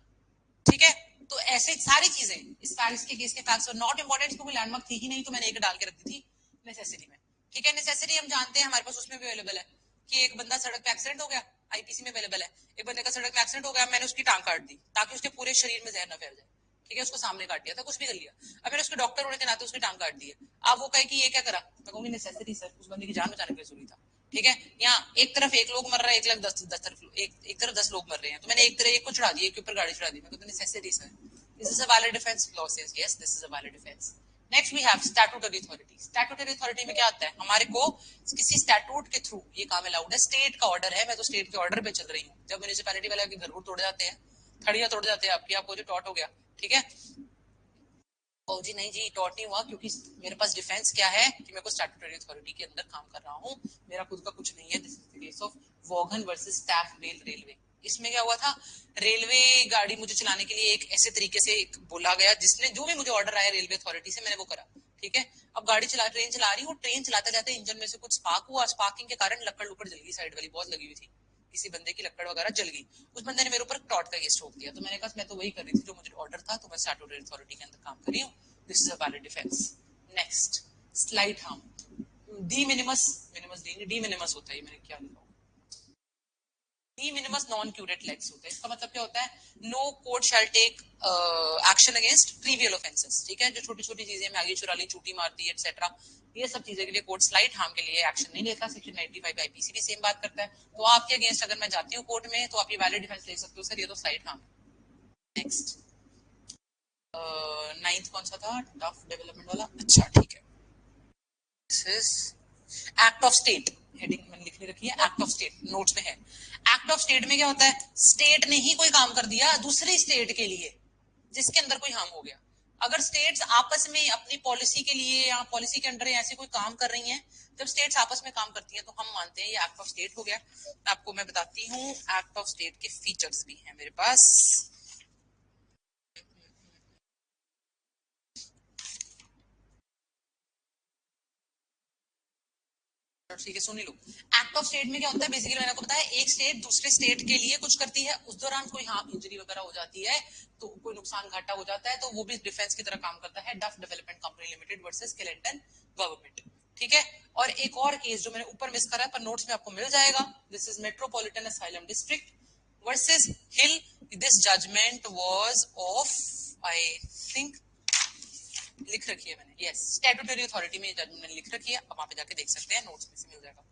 Speaker 1: ठीक है, तो ऐसे सारी चीजें इस फैक्ट्स के केस के फैक्ट्स और नॉट इंपॉर्टेंट, क्योंकि लैंडमार्क थी ही नहीं तो मैंने एक डाल के रख दी थी नेसेसिटी में। ठीक है, नेसेसिटी हम जानते हैं हमारे पास उसमें भी अवेलेबल है कि एक बंदा सड़क पे एक्सीडेंट हो गया, आईपीसी में अवेलेबल है, एक बंदे का सड़क पे एक्सीडेंट हो गया, मैंने उसकी टांग काट दी ताकि उसके पूरे शरीर में जहर न फैल जाए, ठीक है, उसको सामने काट दिया था, कुछ भी कर लिया, अब मैंने उसके डॉक्टर होने के नाते उसकी टांग काट दी है, अब वो कहे कि ये क्या करा, मैं कहूंगी नेसेसिटी सर, उस बंदे की जान बचाने के लिए जरूरी था, ठीक है, यहाँ एक तरफ एक लोग मर रहा है, एक लाख दस तरफ एक तरफ 10 लोग मर रहे हैं, तो मैंने एक तरफ एक को चढ़ा दिया, एक के ऊपर गाड़ी चढ़ा दी, मैं कहता necessary sir, this is a valid defence, law says yes this is a valid defence. Next we have statutory authority. Statutory authority में क्या आता है, हमारे को किसी स्टैट्यूट के थ्रू ये काम अलाउड है, स्टेट का ऑर्डर है, मैं तो स्टेट के ऑर्डर पे चल रही हूँ। जब म्यूनिसिपैलिटी वाले के घर तोड़ जाते हैं, खड़िया तोड़ जाते हैं आपकी, आपको जो टॉट हो गया, ठीक है, ओ जी नहीं जी टॉट नहीं हुआ, क्योंकि मेरे पास डिफेंस क्या है कि मैं को स्टैट्यूटरी अथॉरिटी के अंदर काम कर रहा हूँ, मेरा खुद का कुछ नहीं है। This is the case of Vaughan versus Taff Vale railway. इसमें क्या हुआ था, रेलवे गाड़ी मुझे चलाने के लिए एक ऐसे तरीके से एक बोला गया, जिसने जो भी मुझे ऑर्डर आया रेलवे अथॉरिटी से मैंने वो करा, ठीक है। अब गाड़ी चला ट्रेन चला रही हूँ, ट्रेन चलाते जाते इंजन में से कुछ स्पार्क हुआ, स्पार्किंग के कारण लकड़ लुकड़ जल गई, साइड वाली बहुत लगी हुई थी, किसी बंदे की लकड़ वगैरह जल गई, उस बंदे ने मेरे ऊपर टॉट का केस ठोक दिया। तो मैंने कहा मैं तो वही कर रही थी जो मुझे ऑर्डर था, तो मैं स्टैट्यूटरी अथॉरिटी के अंदर काम कर रही हूँ, this is a valid defence. Next slight harm. De minimis, minimis de minimis होता है, मैंने क्या लिखा, de minimis non curat lex होता है। इसका मतलब क्या होता है, no court shall take action against trivial offences, ठीक है, जो छोटी छोटी चीजें, मैगी चुरा ली, चूटी मार दी एटसेट्रा, ये सब चीजें के लिए कोर्ट स्लाइट हार्म के लिए एक्शन नहीं लेता। सेक्शन 95 आईपीसी भी सेम बात करता है। तो आपके अगेंस्ट अगर मैं जाती हूँ कोर्ट में, तो आप ये वैलिड डिफेंस ले सकते हो, सर ये तो स्लाइट हार्म। नेक्स्ट नाइन्थ कौन सा था, टफ डेवलपमेंट वाला, अच्छा ठीक है, this is act of state, heading मैंने लिखने रखी है, एक्ट ऑफ स्टेट नोट्स में है। एक्ट ऑफ स्टेट में क्या होता है, स्टेट ने ही कोई काम कर दिया दूसरी स्टेट के लिए जिसके अंदर कोई हार्म हो गया। अगर स्टेट्स आपस में अपनी पॉलिसी के लिए या पॉलिसी के अंडर ऐसे कोई काम कर रही हैं, जब स्टेट्स आपस में काम करती हैं तो हम मानते हैं ये एक्ट ऑफ स्टेट हो गया। आपको मैं बताती हूँ एक्ट ऑफ स्टेट के फीचर्स भी हैं मेरे पास। ठीक है सुन ही लो। एक्ट ऑफ स्टेट में क्या होता है, बेसिकली मैंने आपको बताया, एक स्टेट दूसरे स्टेट के लिए कुछ करती है, उस दौरान कोई हाँ इंजरी वगैरह हो जाती है, तो कोई नुकसान घाटा हो जाता है, तो वो भी डिफेंस की तरह काम करता है। डफ development company limited versus केलेंटन government, ठीक है। और एक और केस जो मैंने ऊपर मिस करा है पर नोट्स में आपको मिल जाएगा, this is Metropolitan Asylum District versus Hill. This judgment was of I think, लिख रखी है मैंने, यस स्टैट्यूटरी अथॉरिटी में जजमेंट मैंने लिख रखी है, आप वहां पे जाके देख सकते हैं, नोट्स में से मिल जाएगा।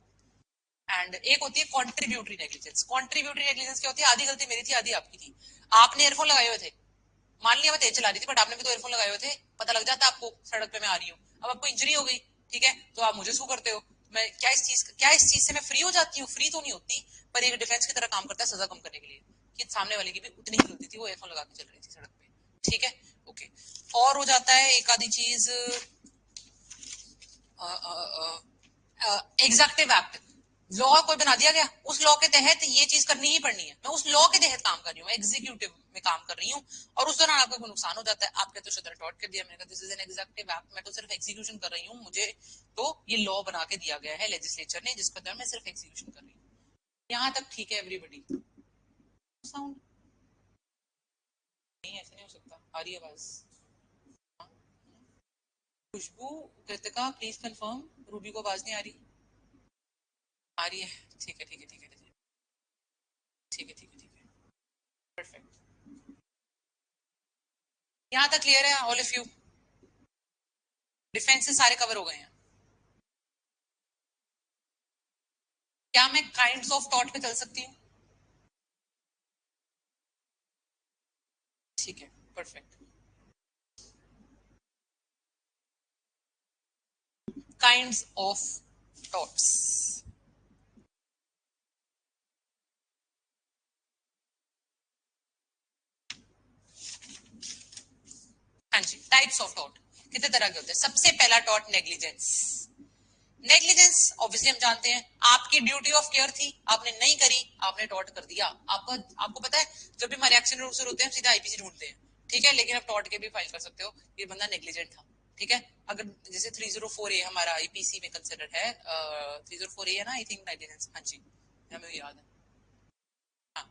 Speaker 1: एंड एक होती है कॉन्ट्रीब्यूटरी नेग्लिजेंस। कॉन्ट्रीब्यूटरी नेग्लिजेंस क्या होती है, आधी गलती मेरी थी आधी आपकी थी। आपने एयरफोन लगाए हुए थे, मान लिया मैं तेज चला रही थी, बट आपने भी तो एयरफोन लगाए हुए थे, पता लग जाता आपको सड़क पे मैं आ रही हूँ, अब आपको इंजरी हो गई, ठीक है, तो आप मुझे शू करते हो। मैं क्या इस चीज से मैं फ्री हो जाती हूँ, फ्री तो नहीं होती, पर एक डिफेंस की तरह काम करता है सजा कम करने के लिए, कि सामने वाले की भी उतनी ही गलती थी, वो एयरफोन लगा के चल रही थी सड़क पे, ठीक है, ओके। और हो जाता है एक आधी चीज, एग्जेक्टिव एक्ट, लॉ कोई बना दिया गया, उस लॉ के तहत ये चीज करनी ही पड़नी है, मैं उस लॉ के तहत काम कर रही हूँ, एग्जीक्यूटिव में काम कर रही हूँ, और उस दौरान आपका कोई नुकसान हो जाता है, आपके तो शदर टॉट कर दिया, मैंने कहा this is an executive act, मैं तो सिर्फ एग्जीक्यूशन कर रही हूँ, मुझे तो ये लॉ बना के दिया गया है लेजिस्लेचर ने, जिसका दर मैं सिर्फ एग्जीक्यूशन कर रही हूँ। यहाँ तक ठीक है एवरीबडी, साउंड नहीं ऐसे नहीं हो सकता, आ रही है आवाज। खुशबू, कृतिका प्लीज कंफर्म, रूबी को आवाज नहीं आ रही, आ रही है, ठीक है ठीक है ठीक है ठीक है ठीक है ठीक है, परफेक्ट। यहाँ तक क्लियर है ऑल ऑफ यू, डिफेंसेस सारे कवर हो गए हैं। क्या मैं काइंड्स ऑफ थॉट पे चल सकती हूँ, ठीक है परफेक्ट। काइंड्स ऑफ थॉट्स, हाँ जी, टाइप्स ऑफ थॉट कितने तरह के होते हैं। सबसे पहला थॉट नेग्लिजेंस। नेग्लिजेंस ऑब्वियसली हम जानते हैं, आपकी ड्यूटी ऑफ केयर थी, आपने नहीं करी, आपने टॉट कर दिया। आपको पता है जब भी हमारे एक्शन रूल्स होते हैं हम सीधा आईपीसी ढूंढते हैं, ठीक है, लेकिन आप टॉट के भी फाइल कर सकते हो, ये बंदा नेग्लिजेंट था, ठीक है। अगर जैसे 304A हमारा आईपीसी में कंसिडर है, 304A है ना आई थिंक, नेग्लिजेंस, हाँ जी हमें याद है, हाँ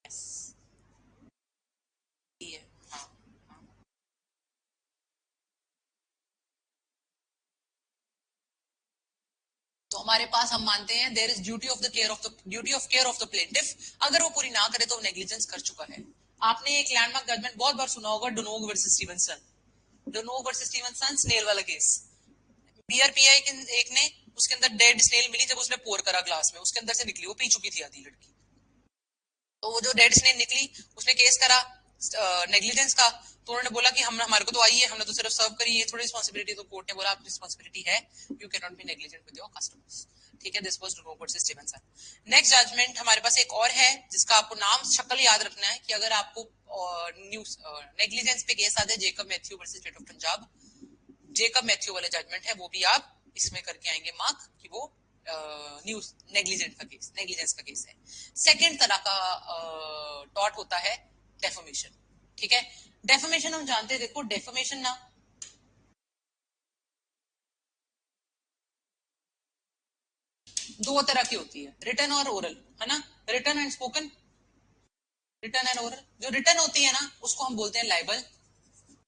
Speaker 1: यस ये है, हाँ हाँ। तो हमारे पास हम मानते हैं there is duty of the care of the duty of care of the plaintiff, अगर वो पूरी ना करे तो नेग्लिजेंस कर चुका है। आपने एक लैंडमार्क जजमेंट बहुत बार सुना होगा, Donoghue versus Stevenson, Donoghue versus Stevenson snail वाला केस, बीआरपीआई एक ने उसके अंदर डेड स्नेल मिली, जब उसने पोर करा ग्लास में, उसके अंदर से निकली, वो पी चुकी थी आधी लड़की। तो वो जो डेड स्नेल निकली, उसने केस करा नेग्लिजेंस का। तो उन्होंने बोला कि हम हमारे को तो आई है, हमने तो सिर्फ सर्व करी है, थोड़ी रिस्पॉन्सिबिलिटी। तो कोर्ट ने बोला आपकी रिस्पॉन्सिबिलिटी है, you can not be negligent with your customers. ठीक है, this was Drew versus Stevenson. Next judgment हमारे पास एक और है, जिसका आपको नाम शक्ल याद रखना है कि अगर आपको न्यूज नेग्लिजेंस पे केस आता है, Jacob Matthew versus state of Punjab, Jacob Matthew वाला जजमेंट है, वो भी आप इसमें करके आएंगे मार्क कि वो न्यूज नेग्लिजेंट का केस, नेग्लिजेंस का केस है। सेकेंड तरह का टॉट होता है डेफोमेशन। ठीक है, डेफोमेशन हम जानते हैं, देखो डेफोमेशन ना दो तरह की होती है, रिटन और ओरल, है ना, written and spoken. Written and oral, जो रिटन होती है ना उसको हम बोलते हैं लाइबल,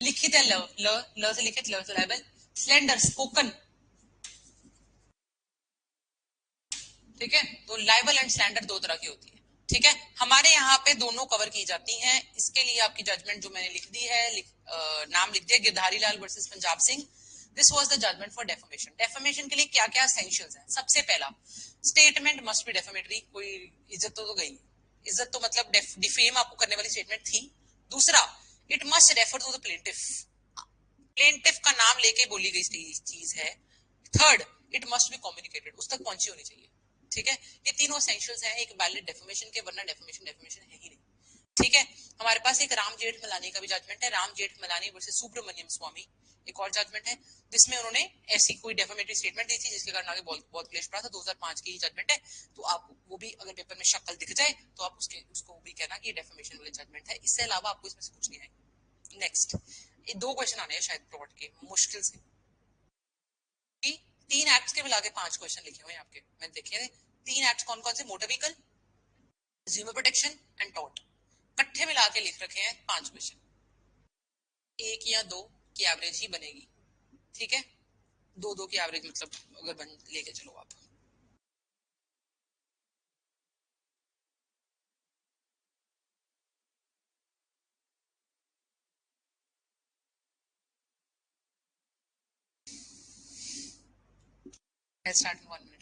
Speaker 1: लिखित है ल, ल, ल से लिखित, ल से लाइबल। Slender spoken. ठीक है, तो लाइबल एंड स्लैंडर दो तरह की होती है। ठीक है, हमारे यहाँ पे दोनों कवर की जाती हैं। इसके लिए आपकी जजमेंट जो मैंने लिख दी है, नाम लिख दिया, Girdhari Lal versus Punjab Singh. This was the judgement for defamation. Defamation के लिए क्या क्या एसेंशियल्स हैं? सबसे पहला, स्टेटमेंट मस्ट बी डेफोमेटरी। कोई इज्जत तो गई, इज्जत तो मतलब डिफेम आपको करने वाली स्टेटमेंट थी। दूसरा, it must refer to the plaintiff, plaintiff का नाम लेके बोली गई चीज है। Third, it must be communicated, उस तक पहुंची होनी चाहिए। ठीक है, ये तीनों एसेंशियल्स हैं एक वैलिड डेफोमेशन के, वरना डेफोमेशन डेफोमेशन है ही नहीं। ठीक है, हमारे पास एक राम जेठ मलानी का भी जजमेंट है, राम जेठ मलानी वर्सेस सुब्रमण्यम स्वामी, एक और जजमेंट है, जिसमें उन्होंने ऐसी कोई डेफोमेटरी स्टेटमेंट दी थी जिसके कारण आगे बहुत बहुत क्लेश पड़ा था। 2005 की जजमेंट है, तो आप वो भी अगर पेपर में शक्ल दिख जाए तो आप उसको भी कहना कि ये डेफोमेशन वाली जजमेंट है। इससे अलावा आपको इसमें से कुछ नहीं आएगा। नेक्स्ट, ये दो क्वेश्चन आने हैं शायद प्लॉट के, मुश्किल से, कि तीन एक्ट्स के मिला के 5 क्वेश्चन लिखे हुए हैं आपके, मैंने देखे हैं। तीन एक्ट कौन कौन से? Motor vehicle, consumer protection and taught, इकट्ठे मिला के लिख रखे हैं 5 क्वेश्चन। एक या दो की एवरेज ही बनेगी। ठीक है, दो दो की एवरेज मतलब अगर बन लेके चलो आप। Start in 1 minute.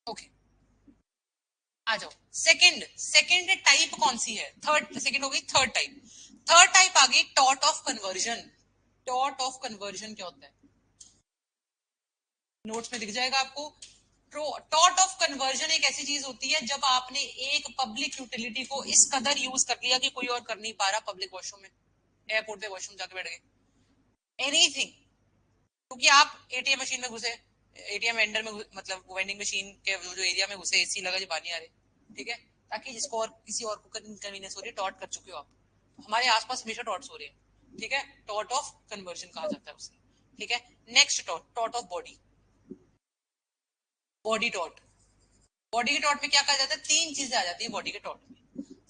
Speaker 1: ओके, आ जाओ। सेकंड, सेकंड टाइप कौन सी है? थर्ड, सेकंड हो गई, थर्ड टाइप। थर्ड टाइप आ गई taught of conversion. Taught of conversion क्या होता है? नोट्स में दिख जाएगा आपको। टॉट ऑफ कन्वर्जन एक ऐसी चीज होती है जब आपने एक पब्लिक यूटिलिटी को इस कदर यूज कर लिया कि कोई और कर नहीं पा रहा, पब्लिक वॉशरूम में, एयरपोर्ट पे वॉशरूम जाके बैठ गए, एनीथिंग, क्योंकि आप एटीएम मशीन में घुसे, एटीएम वेंडर में मतलब वेंडिंग मशीन के जो एरिया में घुसे, एसी लगा, जब पानी आ रहे, ठीक है, ताकि जिसको और किसी और को इनकन्वीनियंस हो रही है, टॉट कर चुके हो आप। हमारे आसपास हमेशा टॉट्स हो रहे हैं। ठीक है, टॉट ऑफ कन्वर्जन कहा जाता है उसे। ठीक है, next taught, taught of body, body taught. Body के टॉट में क्या कहा जाता है? तीन चीजें आ जाती है बॉडी के टॉट में।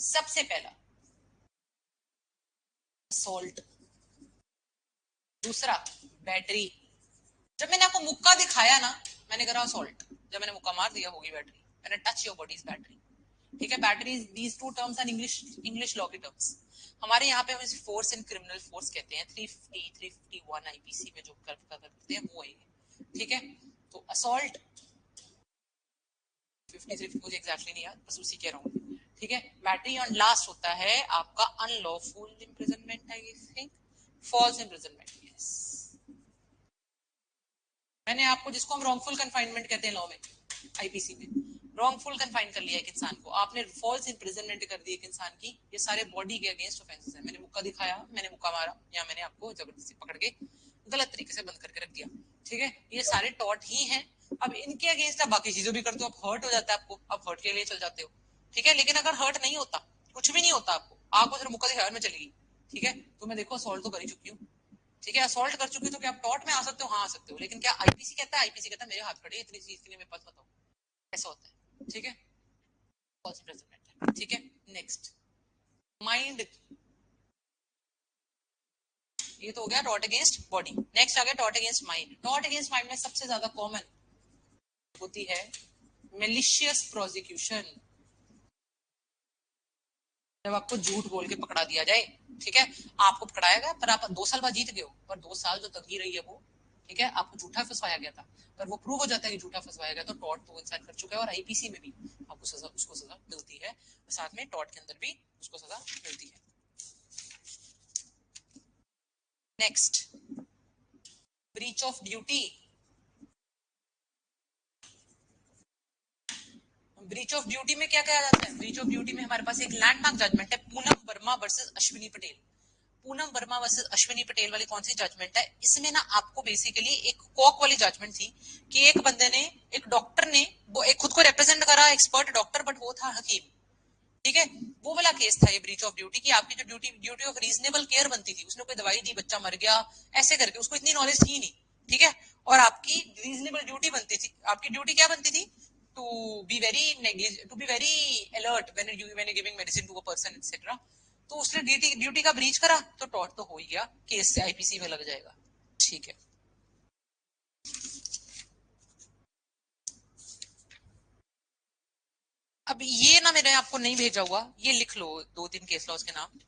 Speaker 1: सबसे पहला सॉल्ट, दूसरा बैटरी। जब मैंने आपको मुक्का दिखाया ना, मैंने करा सॉल्ट, जब मैंने मुक्का मार दिया होगी बैटरी, मैंने टच योर बॉडी बैटरी। ठीक है, battery, these two terms are English, English law के टर्म्स। हमारे यहाँ पे हम इसे फोर्स एंड क्रिमिनल फोर्स कहते हैं, 350 351 आईपीसी में जो करते हैं वो है ये। ठीक है, तो असॉल्ट 53 मुझे एग्जैक्टली नहीं याद, बस उसी कह रहा हूँ। ठीक है, बैटरी ऑन लास्ट होता है आपका unlawful imprisonment, I think false imprisonment, yes. मैंने आपको, जिसको हम रॉन्गफुल कन्फाइनमेंट कहते हैं लॉ में, आईपीसी में, रॉन्गफुल कन्फाइन कर लिया एक इंसान को, आपने फॉल्स इम्प्रिजनमेंट कर दी एक इंसान की, ये सारे बॉडी के अगेंस्ट ऑफेंसेस है। मैंने मुक्का दिखाया, मैंने मुक्का मारा, या मैंने आपको जबरदस्ती पकड़ के गलत तरीके से बंद करके रख दिया, ठीक है, ये सारे टॉट ही हैं। अब इनके अगेंस्ट आप बाकी चीजों भी करते हो, आप हर्ट हो जाता है आपको, आप हर्ट के लिए चल जाते हो, ठीक है। लेकिन अगर हर्ट नहीं होता, कुछ भी नहीं होता आपको सिर्फ मुक्का दिखाया में चलेगी, ठीक है, तो मैं देखो असॉल्ट तो कर ही चुकी हूँ, ठीक है, असॉल्ट कर चुकी हो, तो क्या आप टॉट में आ सकते हो? हाँ आ सकते हो। लेकिन क्या आईपीसी कहता है? आईपीसी कहता है मेरे हाथ खड़े इतनी चीज के लिए मेरे पास बताओ, ऐसा होता है, ठीक है, फॉल्स इम्प्रिजनमेंट, ठीक है। नेक्स्ट, माइंड, ये तो हो गया टॉट अगेंस्ट बॉडी। नेक्स्ट आ गया taught against mind. Taught against mind में सबसे ज्यादा कॉमन होती है मेलिशियस प्रोसिक्यूशन, जब आपको झूठ बोल के पकड़ा दिया जाए, ठीक है, आपको पकड़ाया गया पर आप 2 साल बाद जीत गए हो, पर 2 साल जो तंगी रही है वो, ठीक है, आपको झूठा फंसवाया गया था, पर वो प्रूव हो जाता है कि झूठा फंसवाया गया, तो टॉट तो इंसान कर चुका है, और आईपीसी में भी आपको सजा, उसको सजा मिलती है, साथ में टॉट के अंदर भी उसको सजा मिलती है। Next, breach of duty. Breach of duty में क्या कहा जाता है? ब्रीच ऑफ ड्यूटी में हमारे पास एक लैंडमार्क जजमेंट है, पूनम वर्मा वर्सेस अश्विनी पटेल। पूनम वर्मा वर्सेस अश्विनी पटेल वाली कौन सी जजमेंट है? इसमें ना आपको बेसिकली एक कॉक वाली जजमेंट थी कि एक बंदे ने, एक डॉक्टर ने, वो एक खुद को रिप्रेजेंट करा एक्सपर्ट डॉक्टर, बट वो था हकीम, ठीक है, वो वाला केस था ये ब्रीच ऑफ ड्यूटी की। आपकी जो duty, duty of reasonable care बनती थी, उसने कोई दवाई दी, बच्चा मर गया, ऐसे करके, उसको इतनी नॉलेज थी नहीं, ठीक है, और आपकी रीजनेबल ड्यूटी बनती थी, आपकी ड्यूटी क्या बनती थी? To be very negligent, to be very alert when you giving medicine to a person etcetera. तो उसने ड्यूटी ड्यूटी का ब्रीच करा, तो टॉर्ट तो हो ही गया, केस से आईपीसी में लग जाएगा, ठीक है। अब ये ना मैंने आपको नहीं भेजा हुआ, ये लिख लो 2-3 केस लॉज के नाम।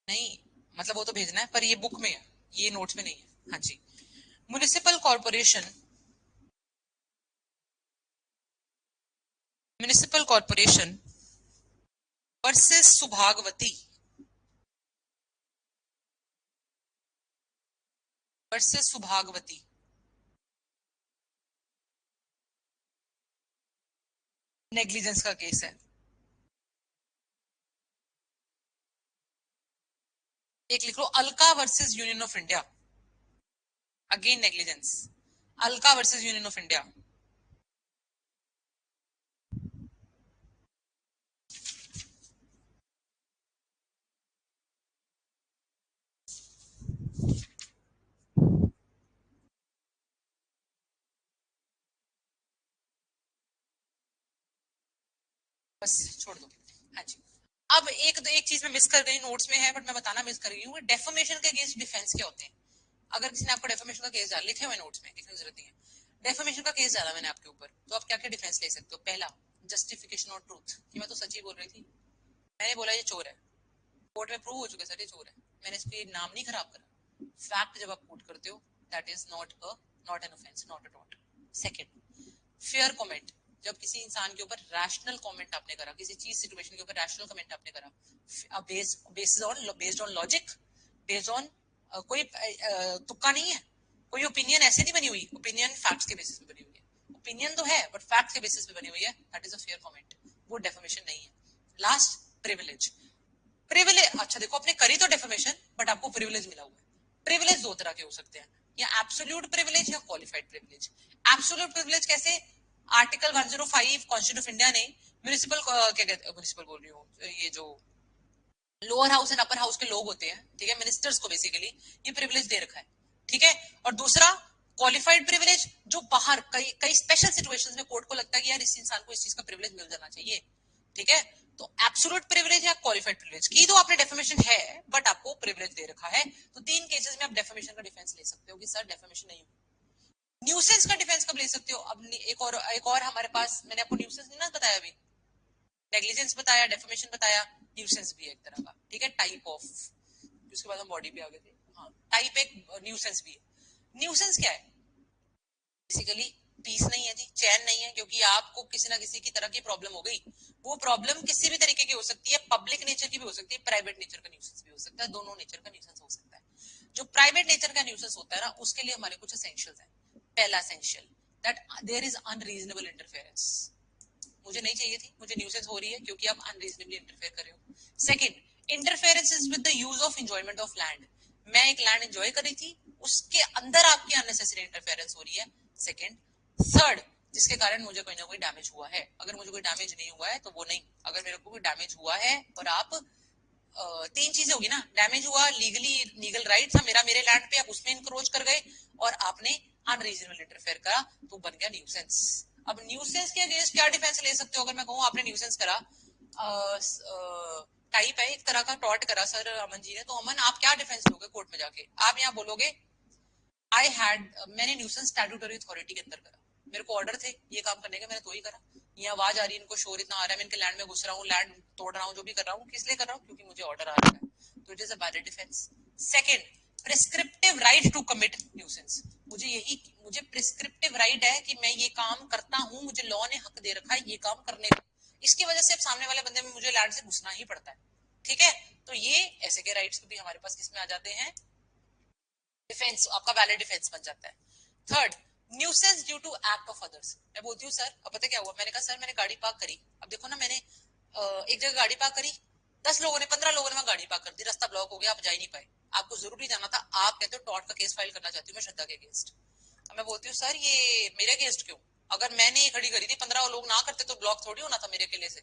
Speaker 1: नहीं, मतलब वो तो भेजना है, पर ये बुक में है, ये नोट्स में नहीं है, हाँ जी। Municipal corporation, municipal corporation versus Subhagwati, versus Subhagwati. Negligence का केस है। एक लिख लो, Alka versus Union of India, again negligence, Alka versus Union of India. बस छोड़ दो, हाँ जी। अब एक चीज मैं मिस कर गई, नोट्स में है बट मैं बताना मिस कर गई हूँ, डेफोमेशन के अगेंस्ट डिफेंस क्या होते हैं। अगर किसी ने आपको डेफोमेशन का केस डाला, लिखे हुए नोट्स में, लिखने की जरूरत नहीं है, डेफोमेशन का केस डाला मैंने आपके ऊपर, तो आप क्या क्या डिफेंस ले सकते हो? पहला, जस्टिफिकेशन और ट्रूथ, कि मैं तो सच ही बोल रही थी, मैंने बोला ये चोर है, कोर्ट में प्रूव हो चुका है सर ये चोर है, मैंने इसके नाम नहीं खराब करा। फैक्ट जब आप कोट करते हो, that is not an offence, not a taught. Second, fair comment, जब किसी इंसान के ऊपर रैशनल कमेंट आपने करा, किसी चीज सिचुएशन के ऊपर रैशनल कमेंट आपने करा, based on logic, based on कोई तुक्का नहीं है, कोई ओपिनियन ऐसे नहीं बनी हुई, ओपिनियन फैक्ट्स के बेसिस पे बनी हुई है, ओपिनियन तो है बट फैक्ट्स के बेसिस पे बनी हुई है, that is a fair comment, वो डेफामेशन नहीं है। Last, privilege. प्रिविलेज, अच्छा देखो, आपने करी तो डेफामेशन, बट आपको प्रिविलेज मिला हुआ है। प्रिविलेज दो तरह के हो सकते हैं, या एब्सोल्यूट प्रिविलेज या क्वालिफाइड प्रिविलेज। एब्सोल्यूट प्रिविलेज कैसे? आर्टिकल 105 कॉन्स्टिट्यूशन ऑफ इंडिया ने म्यूनिसिपल, क्या कहते हैं, म्यूनिसिपल बोल रही हूँ, ये जो lower house and upper house के लोग होते हैं, ठीक है, मिनिस्टर्स को बेसिकली ये प्रिविलेज दे रखा है, ठीक है। और दूसरा, क्वालिफाइड प्रिविलेज, जो बाहर कई कई स्पेशल सिचुएशंस में कोर्ट को लगता है कि यार इस इंसान को इस चीज का प्रिविलेज मिल जाना चाहिए, ठीक है। तो एब्सोल्यूट प्रिविलेज या क्वालिफाइड प्रिविलेज की तो आपने डेफिनेशन है, बट आपको प्रिविलेज दे रखा है, तो 3 केसेस में आप डेफिनेशन का डिफेंस ले सकते हो कि सर डेफिनेशन नहीं हुई। न्यूसेंस का डिफेंस कब ले सकते हो? अब एक और हमारे पास, मैंने आपको न्यूसेंस नहीं ना बताया अभी, नेग्लिजेंस बताया, डेफोमेशन बताया, न्यूसेंस भी है एक तरह का, ठीक है, टाइप ऑफ, उसके बाद हम बॉडी पे आ गए थे, हाँ, टाइप एक न्यूसेंस भी है। न्यूसेंस क्या है? बेसिकली पीस नहीं है जी, चैन नहीं है, क्योंकि आपको किसी ना किसी की तरह की प्रॉब्लम हो गई। वो प्रॉब्लम किसी भी तरीके की हो सकती है, पब्लिक नेचर की भी हो सकती है, प्राइवेट नेचर का न्यूसेंस भी हो सकता है, दोनों नेचर का न्यूसेंस हो सकता है। जो प्राइवेट नेचर का न्यूसेंस होता है ना, उसके लिए हमारे कुछ एसेंशियल्स हैं। पहला essential, that there is unreasonable interference. मुझे नहीं चाहिए थी, मुझे न्यूसेंस हो रही है क्योंकि आप अनरीजनेबली इंटरफेयर कर रहे हो। Second, interference is with the use of enjoyment of land. मैं एक लैंड एंजॉय कर रही थी, उसके अंदर आपकी अननेसेसरी इंटरफेरेंस हो रही है। सेकंड, थर्ड, जिसके कारण मुझे कोई ना कोई डैमेज हुआ है। अगर मुझे कोई डैमेज नहीं हुआ है तो वो नहीं, अगर मेरे को कोई डैमेज हुआ है और आप तीन चीजें होगी ना, डैमेज हुआ, लीगली लीगल राइट था मेरा मेरे लैंड पे, आप उसमें इंक्रोच कर गए, और आपने अनरीजनेबल इंटरफेयर करा, तो बन गया न्यूसेंस। अब न्यूसेंस के अगेंस्ट क्या डिफेंस ले सकते हो? अगर मैं कहूँ आपने न्यूसेंस करा, टाइप है एक तरह का, टॉट करा सर अमन जी ने, तो अमन आप क्या डिफेंस लोगे कोर्ट में जाके? आप यहाँ बोलोगे आई हैड, मैंने न्यूसेंस स्टैट्यूटरी अथॉरिटी के अंदर करा, मेरे को ऑर्डर थे ये काम करने के, मैंने तो ही करा। ये आवाज आ रही है, इनको शोर इतना आ रहा है, मैं इनके लैंड में घुस रहा हूँ, लैंड तोड़ रहा हूँ, जो भी कर रहा हूँ, किस लिए कर रहा हूँ? क्योंकि मुझे ऑर्डर आ रहा है, तो it is a valid defence. Second, prescriptive right to commit nuisance. मुझे प्रिस्क्रिप्टिव राइट है कि मैं ये काम करता हूँ, मुझे लॉ ने हक दे रखा है ये काम करने का, इसकी वजह से अब सामने वाले बंदे में मुझे लैंड से घुसना ही पड़ता है। ठीक है, तो ये ऐसे के राइट्स भी हमारे पास किसमें आ जाते हैं? डिफेंस, आपका वैलिड डिफेंस बन जाता है। Third, nuisance due to act of others. मैं बोलती हूँ सर, अब पता क्या हुआ, मैंने कहा सर मैंने गाड़ी पार्क करी, अब देखो ना मैंने एक जगह गाड़ी पार्क करी, 10 लोगों ने 15 लोगों ने वहां गाड़ी पार्क कर दी, रास्ता ब्लॉक हो गया, आप जा ही नहीं पाए, आपको जरूरी जाना था, आप कहते हो टॉर्ट का केस फाइल करना चाहती हूँ मैं श्रद्धा के अगेंस्ट। अब मैं बोलती हूँ सर ये मेरे अगेंस्ट क्यों? अगर मैंने ये खड़ी करी थी, 15 लोग ना करते तो ब्लॉक थोड़ी होना था मेरे अकेले से।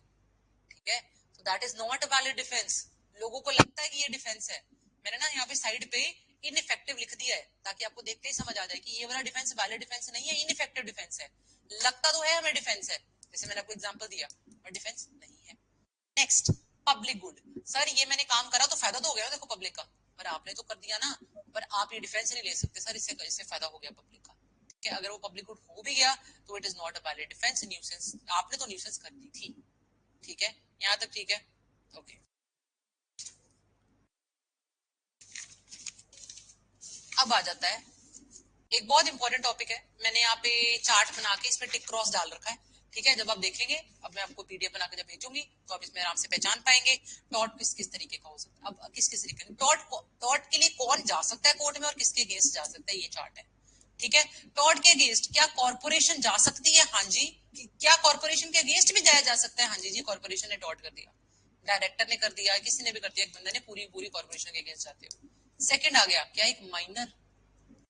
Speaker 1: ठीक है, तो that is not a valid defence. लोगों को लगता है कि ये डिफेंस है, मैंने ना यहाँ पे साइड पे इनइफेक्टिव लिख दिया है ताकि आपको देखते ही समझ आ जाए कि ये वाला डिफेंस वैलिड डिफेंस नहीं है, इनइफेक्टिव डिफेंस है। लगता तो है हमें डिफेंस है, जैसे मैंने आपको एग्जांपल दिया, पर डिफेंस नहीं है। Next, public good. सर ये मैंने काम करा तो फायदा तो हो गया ना देखो पब्लिक का, पर आपने तो कर दिया ना, पर आप ये डिफेंस नहीं ले सकते सर, इससे फायदा हो गया पब्लिक का। ठीक है, अगर वो पब्लिक गुड हो भी गया तो it is not a valid defence. Nuisance, आपने तो न्यूसेंस कर दी थी। ठीक है, यहाँ तक ठीक है? ओके। अब आ जाता है एक बहुत इंपॉर्टेंट टॉपिक है, मैंने यहाँ पे चार्ट बना के इसमें टिक क्रॉस डाल रखा है। ठीक है, जब आप देखेंगे, अब मैं आपको पीडीएफ बना के जब भेजूंगी तो आप इसमें आराम से पहचान पाएंगे टॉट किस किस तरीके का हो सकता है। अब किस किस तरीके टॉट टॉट के लिए कौन जा सकता है कोर्ट में और किसके अगेंस्ट जा सकता है, ये चार्ट है। ठीक है, टॉट के अगेंस्ट क्या कॉर्पोरेशन जा सकती है? हाँ जी। क्या कॉर्पोरेशन के अगेंस्ट भी जाया जा सकता है? हाँ जी, कॉर्पोरेशन ने टॉट कर दिया, डायरेक्टर ने कर दिया, किसी ने भी कर दिया, एक बंदे ने पूरी पूरी कॉर्पोरेशन के अगेंस्ट जाते हो। सेकंड आ गया, क्या एक माइनर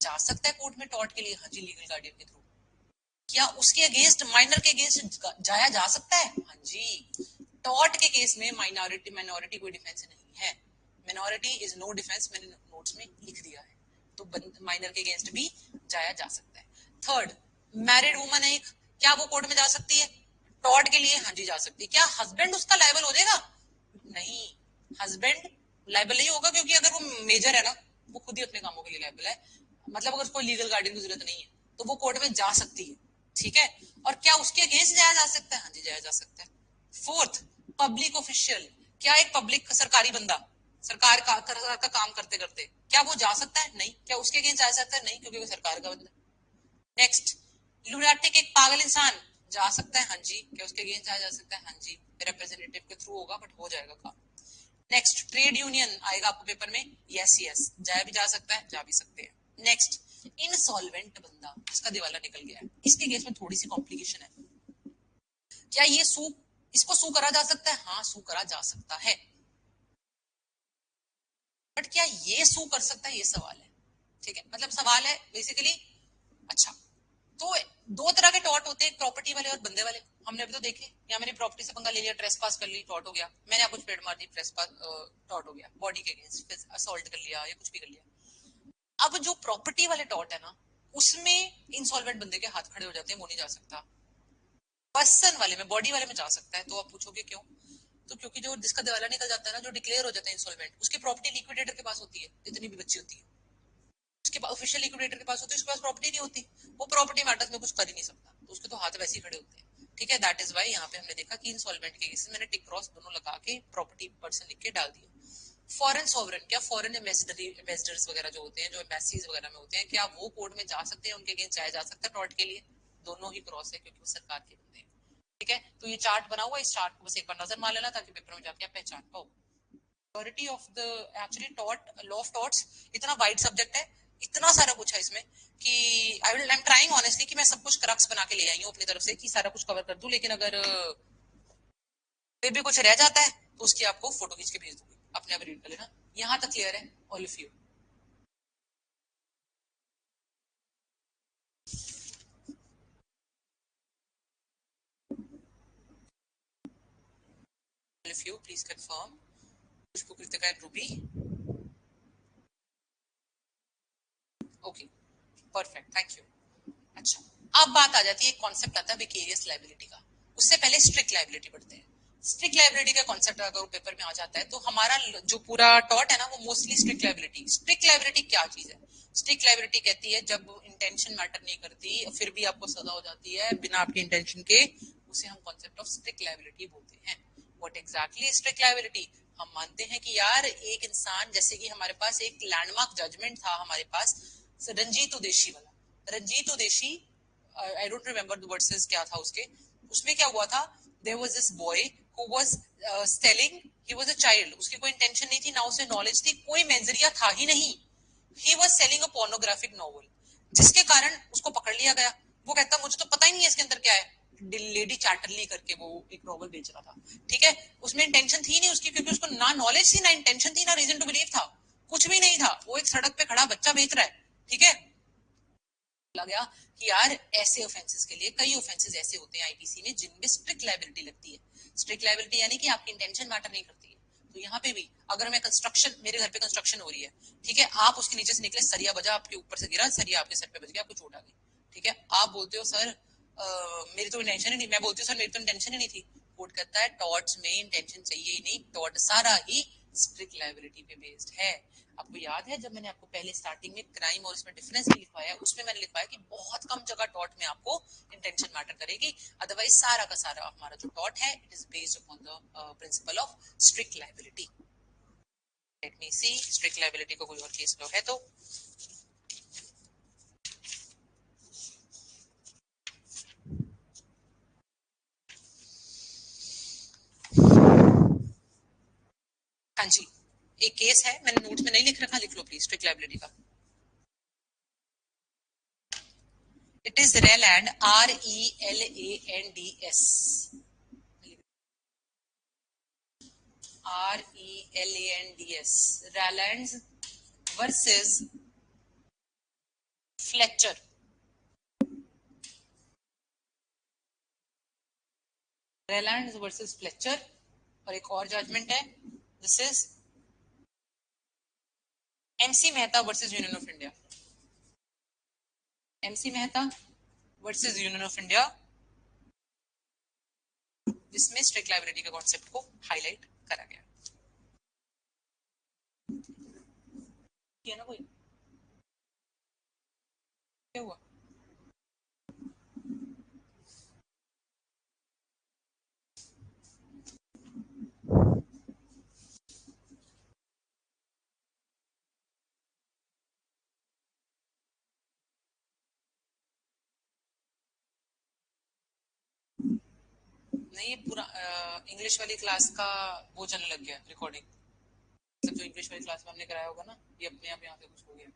Speaker 1: जा सकता है कोर्ट में टॉर्ट के लिए? हाँ जी, लीगल गार्डियन के थ्रू। क्या उसके अगेंस्ट, माइनर के अगेंस्ट जाया जा सकता है? हाँ जी। टॉर्ट के केस में माइनॉरिटी माइनॉरिटी कोई डिफेंस नहीं है, माइनॉरिटी इज नो डिफेंस, मैंने नोट्स में लिख दिया है, तो माइनर के अगेंस्ट भी जाया जा सकता है। थर्ड, मैरिड वुमन है एक, क्या वो कोर्ट में जा सकती है टॉर्ट के लिए? हाँ जी जा सकती है। क्या हस्बैंड उसका लायबल हो जाएगा? नहीं, हस्बैंड लायबल नहीं होगा, क्योंकि अगर वो मेजर है ना, वो खुद ही अपने कामों के लिए लायबल है, मतलब अगर उसको लीगल गार्डियन की जरूरत नहीं है तो वो कोर्ट में जा सकती है। ठीक है, और क्या उसके अगेंस्ट जाया जा सकता है? हाँ जी जाया जा सकता है। फोर्थ, पब्लिक ऑफिशियल, क्या एक पब्लिक सरकारी बंदा सरकार का काम करते करते क्या वो जा सकता है? नहीं। क्या उसके अगेंस्ट जा सकता है? नहीं, क्योंकि वो सरकार का बंदा। नेक्स्ट, लुनाटिक, एक पागल इंसान जा सकता है? हाँ जी। क्या उसके अगेंस्ट जाया जा सकता है? हाँ जी, रिप्रेजेंटेटिव के थ्रू होगा, बट हो जाएगा काम। नेक्स्ट, ट्रेड यूनियन आएगा आपको पेपर में, यस यस, जाया भी जा सकता है, जा भी सकते हैं। नेक्स्ट, इनसॉल्वेंट बंदा जिसका दिवाला निकल गया है, इसके केस में थोड़ी सी कॉम्प्लिकेशन है। क्या ये सू, इसको सू करा जा सकता है? हाँ, सू करा जा सकता है, बट क्या ये सू कर सकता है, ये सवाल है। ठीक है, मतलब सवाल है बेसिकली। अच्छा, तो दो तरह के टॉट होते हैं, प्रॉपर्टी वाले और बंदे वाले। हमने अभी तो देखे, या मैंने प्रॉपर्टी से पंगा ले लिया, ट्रेस पास कर ली, टॉट हो गया, मैंने आपको पेड़ मार दी, ट्रेस पास टॉट हो गया, बॉडी के अगेंस्ट असॉल्ट कर लिया या कुछ भी कर लिया। अब जो प्रॉपर्टी वाले टॉट है ना, उसमें इंसॉल्वेंट बंदे के हाथ खड़े हो जाते हैं, वो नहीं जा सकता। पर्सन वाले में, बॉडी वाले में जा सकता है। तो आप पूछोगे क्यों? तो क्योंकि जो जिसका दिवाला निकल जाता है ना, जो डिक्लेयर हो जाता है इंसॉल्वेंट, उसकी प्रॉपर्टी लिक्विडेटर के पास होती है, जितनी भी बच्ची होती है उसके पास, ऑफिशियल लिक्विडेटर के पास होती है, उसके पास प्रॉपर्टी नहीं होती, वो प्रॉपर्टी मैटर्स में कुछ कर ही नहीं सकता, तो उसके तो हाथ वैसे ही खड़े होते हैं। ठीक है, दैट इज वाई यहाँ पे हमने देखा कि इंसॉल्वेंट के केस में मैंने टिक क्रॉस दोनों लगा के प्रॉपर्टी पर्सन लिख के डाल दिया। फॉरेन सॉवरन, क्या फॉरेन इन्वेस्टर्स वगैरह जो होते हैं, जो एम्बेसीज वगैरह में होते हैं, क्या वो कोर्ट में जा सकते हैं, उनके अगेंस्ट जाया जा सकता है टॉर्ट के लिए? दोनों ही क्रॉस है क्योंकि वो सरकार के बंदे हैं। ठीक है, तो ये चार्ट बना हुआ है, इस चार्ट को बस एक बार नजर मार लेना ताकि पेपर में जाके आप पहचान पाओ। majority of the actually taught law of torts इतना वाइड सब्जेक्ट है, इतना सारा कुछ है इसमें कि आई एम ट्राइंग ऑनेस्टली कि मैं सब कुछ क्रक्स बना के ले आई हूँ अपनी तरफ से कि सारा कुछ कवर कर दूं, लेकिन अगर फिर भी कुछ रह जाता है तो उसकी आपको फोटो खींच के भेज दूंगी, अपने आप रीड कर लेना। यहाँ तक क्लियर है all of you? All of you please confirm. Pushp Kritika and Ruby, okay perfect, thank you. अच्छा, अब बात आ जाती है, एक कॉन्सेप्ट आता है विकेरियस लाइबिलिटी का। उससे पहले स्ट्रिक्ट लाइबिलिटी पढ़ते हैं। स्ट्रिक्ट लाइबिलिटी का कॉन्सेप्ट अगर पेपर में आ जाता है तो हमारा जो पूरा टॉट है ना वो mostly strict liability. Strict liability क्या चीज है? स्ट्रिक्ट लाइबिलिटी कहती है जब इंटेंशन मैटर नहीं करती फिर भी आपको सजा हो जाती है बिना आपके इंटेंशन के, उसे हम कॉन्सेप्ट ऑफ स्ट्रिक्ट लाइबिलिटी बोलते हैं। What exactly strict liability? हम मानते हैं कि यार एक इंसान, जैसे कि हमारे पास एक लैंडमार्क जजमेंट था हमारे पास रंजीत उदेशी वाला। Ranjit Udeshi, I don't remember the words क्या था उसके, उसमें क्या हुआ था, there was this boy who was selling, he was a child, उसकी कोई इंटेंशन नहीं थी ना उसे नॉलेज थी, कोई मेंजरिया था ही नहीं, he was selling a pornographic novel, जिसके कारण उसको पकड़ लिया गया। वो कहता मुझे तो पता ही नहीं है इसके अंदर क्या है, लेडी चैटरली करके वो एक नॉवल बेच रहा था। ठीक है, उसमें इंटेंशन थी नहीं उसकी, क्योंकि उसको ना नॉलेज थी ना इंटेंशन थी ना रीजन टू बिलीव था, कुछ भी नहीं था, वो एक सड़क पे खड़ा बच्चा बेच रहा है। ठीक है, बोला गया कि यार ऐसे ऑफेंसेस के लिए, कई ऑफेंसेस ऐसे होते हैं आईपीसी में जिनमें स्ट्रिक्ट लायबिलिटी लगती है। स्ट्रिक्ट लायबिलिटी यानी कि आपकी इंटेंशन मैटर नहीं करती है। तो यहाँ पे भी अगर मैं कंस्ट्रक्शन, मेरे घर पे कंस्ट्रक्शन हो रही है, ठीक है, आप उसके नीचे से निकले, सरिया बजा आपके ऊपर से गिरा, सरिया आपके सर पे बज गया, आपको चोट आ गई, ठीक है, आप बोलते हो सर मेरी तो इंटेंशन ही नहीं, मैं बोलती हूँ सर मेरी तो इंटेंशन ही नहीं थी, कोर्ट कहता है टॉर्ट्स में इंटेंशन चाहिए ही नहीं, टॉर्ट सारा ही स्ट्रिक्ट लायबिलिटी पे बेस्ड है। आपको याद है जब मैंने आपको पहले स्टार्टिंग में क्राइम और इसमें डिफरेंस भी लिखवाया, उसमें मैंने लिखवाया कि बहुत कम जगह टॉट में आपको इंटेंशन मैटर करेगी, अदरवाइज सारा का सारा हमारा जो टॉट है it is based upon the principle of strict liability. Let me see, strict liability को कोई और केस लो है तो हाँ जी, एक केस है, मैंने नोट में नहीं लिख रखा, लिख लो प्लीज स्ट्रिक्ट लायबिलिटी का। It is Rylands, RELANDS, RELANDS, Rylands versus Fletcher. Ryland versus Fletcher, और एक और जजमेंट है, this is MC Mehta versus Union of India. MC Mehta versus Union of India, जिसमें स्ट्रिक्ट लायबिलिटी के कॉन्सेप्ट को हाईलाइट करा गया। किया ना कोई, क्या हुआ? नहीं, ये पूरा इंग्लिश वाली क्लास का वो चलने लग गया रिकॉर्डिंग, मतलब जो इंग्लिश वाली क्लास में हमने कराया होगा ना, ये अपने आप यहाँ पे कुछ हो गया।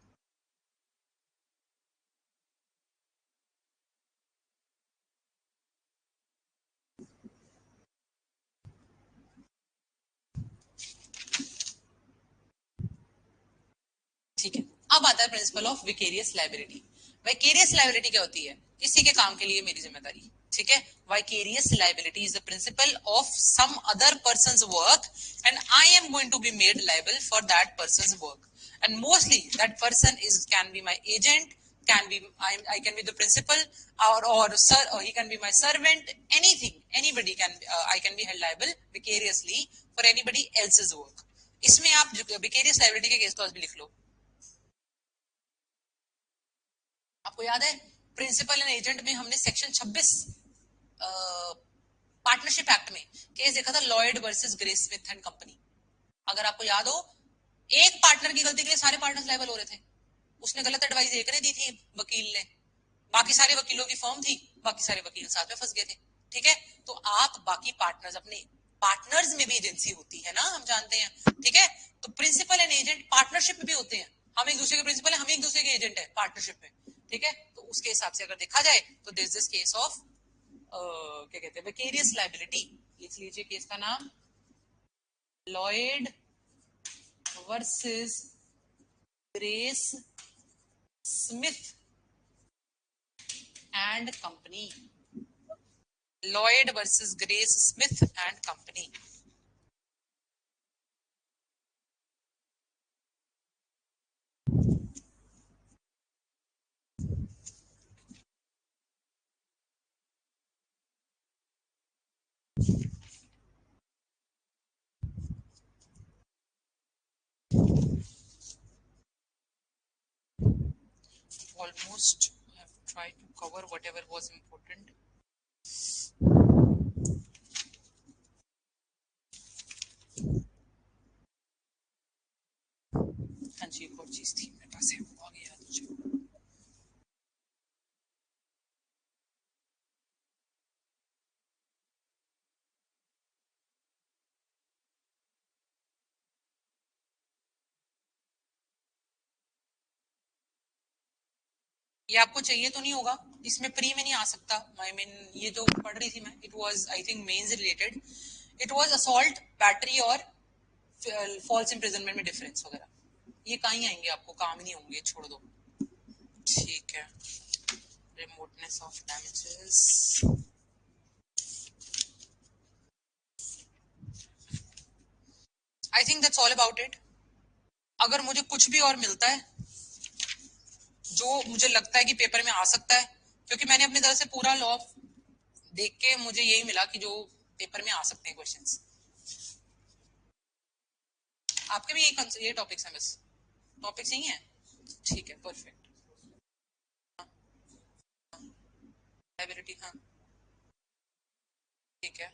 Speaker 1: ठीक है, अब आता है principle of vicarious liability. Vicarious liability क्या होती है? किसी के काम के लिए मेरी जिम्मेदारी। ठीक है, vicarious liability is the principle of some other person's work and I am going to be made liable for that person's work, and mostly that person is can be my agent, can be I can be the principal, or sir, or he can be my servant, anything, anybody can, I can be held liable vicariously for anybody else's work। इसमें आप vicarious liability के case तो भी लिख लो। आपको याद है principal and agent में हमने सेक्शन 26 पार्टनरशिप एक्ट में केस देखा था, Lloyd versus grey Smith and company. अगर आपको याद हो, एक पार्टनर की गलती के लिए सारे पार्टनर्स लायबल हो रहे थे, उसने गलत एडवाइस एक ने दी थी वकील ने, बाकी सारे वकीलों की फर्म थी, बाकी सारे वकील साथ में फंस गए थे, ठीक है। तो आप बाकी पार्टनर्स, अपने पार्टनर्स में भी एजेंसी होती है ना, हम जानते हैं, ठीक है। तो प्रिंसिपल एंड एजेंट पार्टनरशिप में भी होते हैं, हम एक दूसरे के प्रिंसिपल है, हम एक दूसरे के एजेंट है पार्टनरशिप में, ठीक है। तो उसके हिसाब से अगर देखा जाए तो दिस केस ऑफ क्या कहते हैं, विकेरियस लायबिलिटी। लिख लीजिए केस का नाम, Lloyd versus grace Smith and company. Lloyd versus grace Smith and company. Almost have tried to cover whatever was important. हाँ जी, एक और चीज थी मेरे पास, वो आगे याद मुझे। ये आपको चाहिए तो नहीं होगा, इसमें प्री में नहीं आ सकता। आई मीन ये जो पढ़ रही थी मैं, it was I think mens related, it was assault, battery और फॉल्स इम्प्रिजनमेंट में डिफरेंस वगैरह, ये कहीं आएंगे, आपको काम ही नहीं होंगे, छोड़ दो, ठीक है। Remoteness of damages, I think that's all about it. अगर मुझे कुछ भी और मिलता है जो मुझे लगता है कि पेपर में आ सकता है, क्योंकि मैंने अपनी तरफ से पूरा लॉ देख के मुझे यही मिला कि जो पेपर में आ सकते हैं क्वेश्चंस। आपके भी ये टॉपिक्स हैं, बस टॉपिक्स यही हैं, ठीक है, परफेक्ट। लायबिलिटी, हाँ, ठीक है,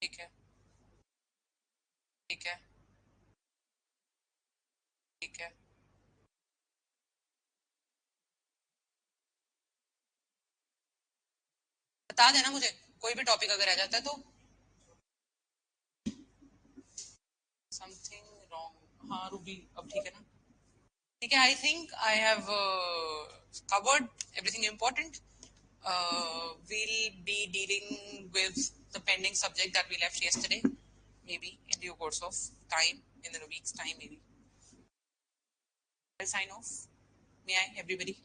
Speaker 1: ठीक है, ठीक है, ठीक है। बता देना मुझे, कोई भी टॉपिक अगर आ जाता है तो। समथिंग रॉन्ग, हाँ रूबी, अब ठीक है ना, ठीक है। I think I have covered everything important. We'll be dealing with the pending subject that we left yesterday, maybe in due course of time, in a week's time, maybe. I'll sign off. May I, everybody?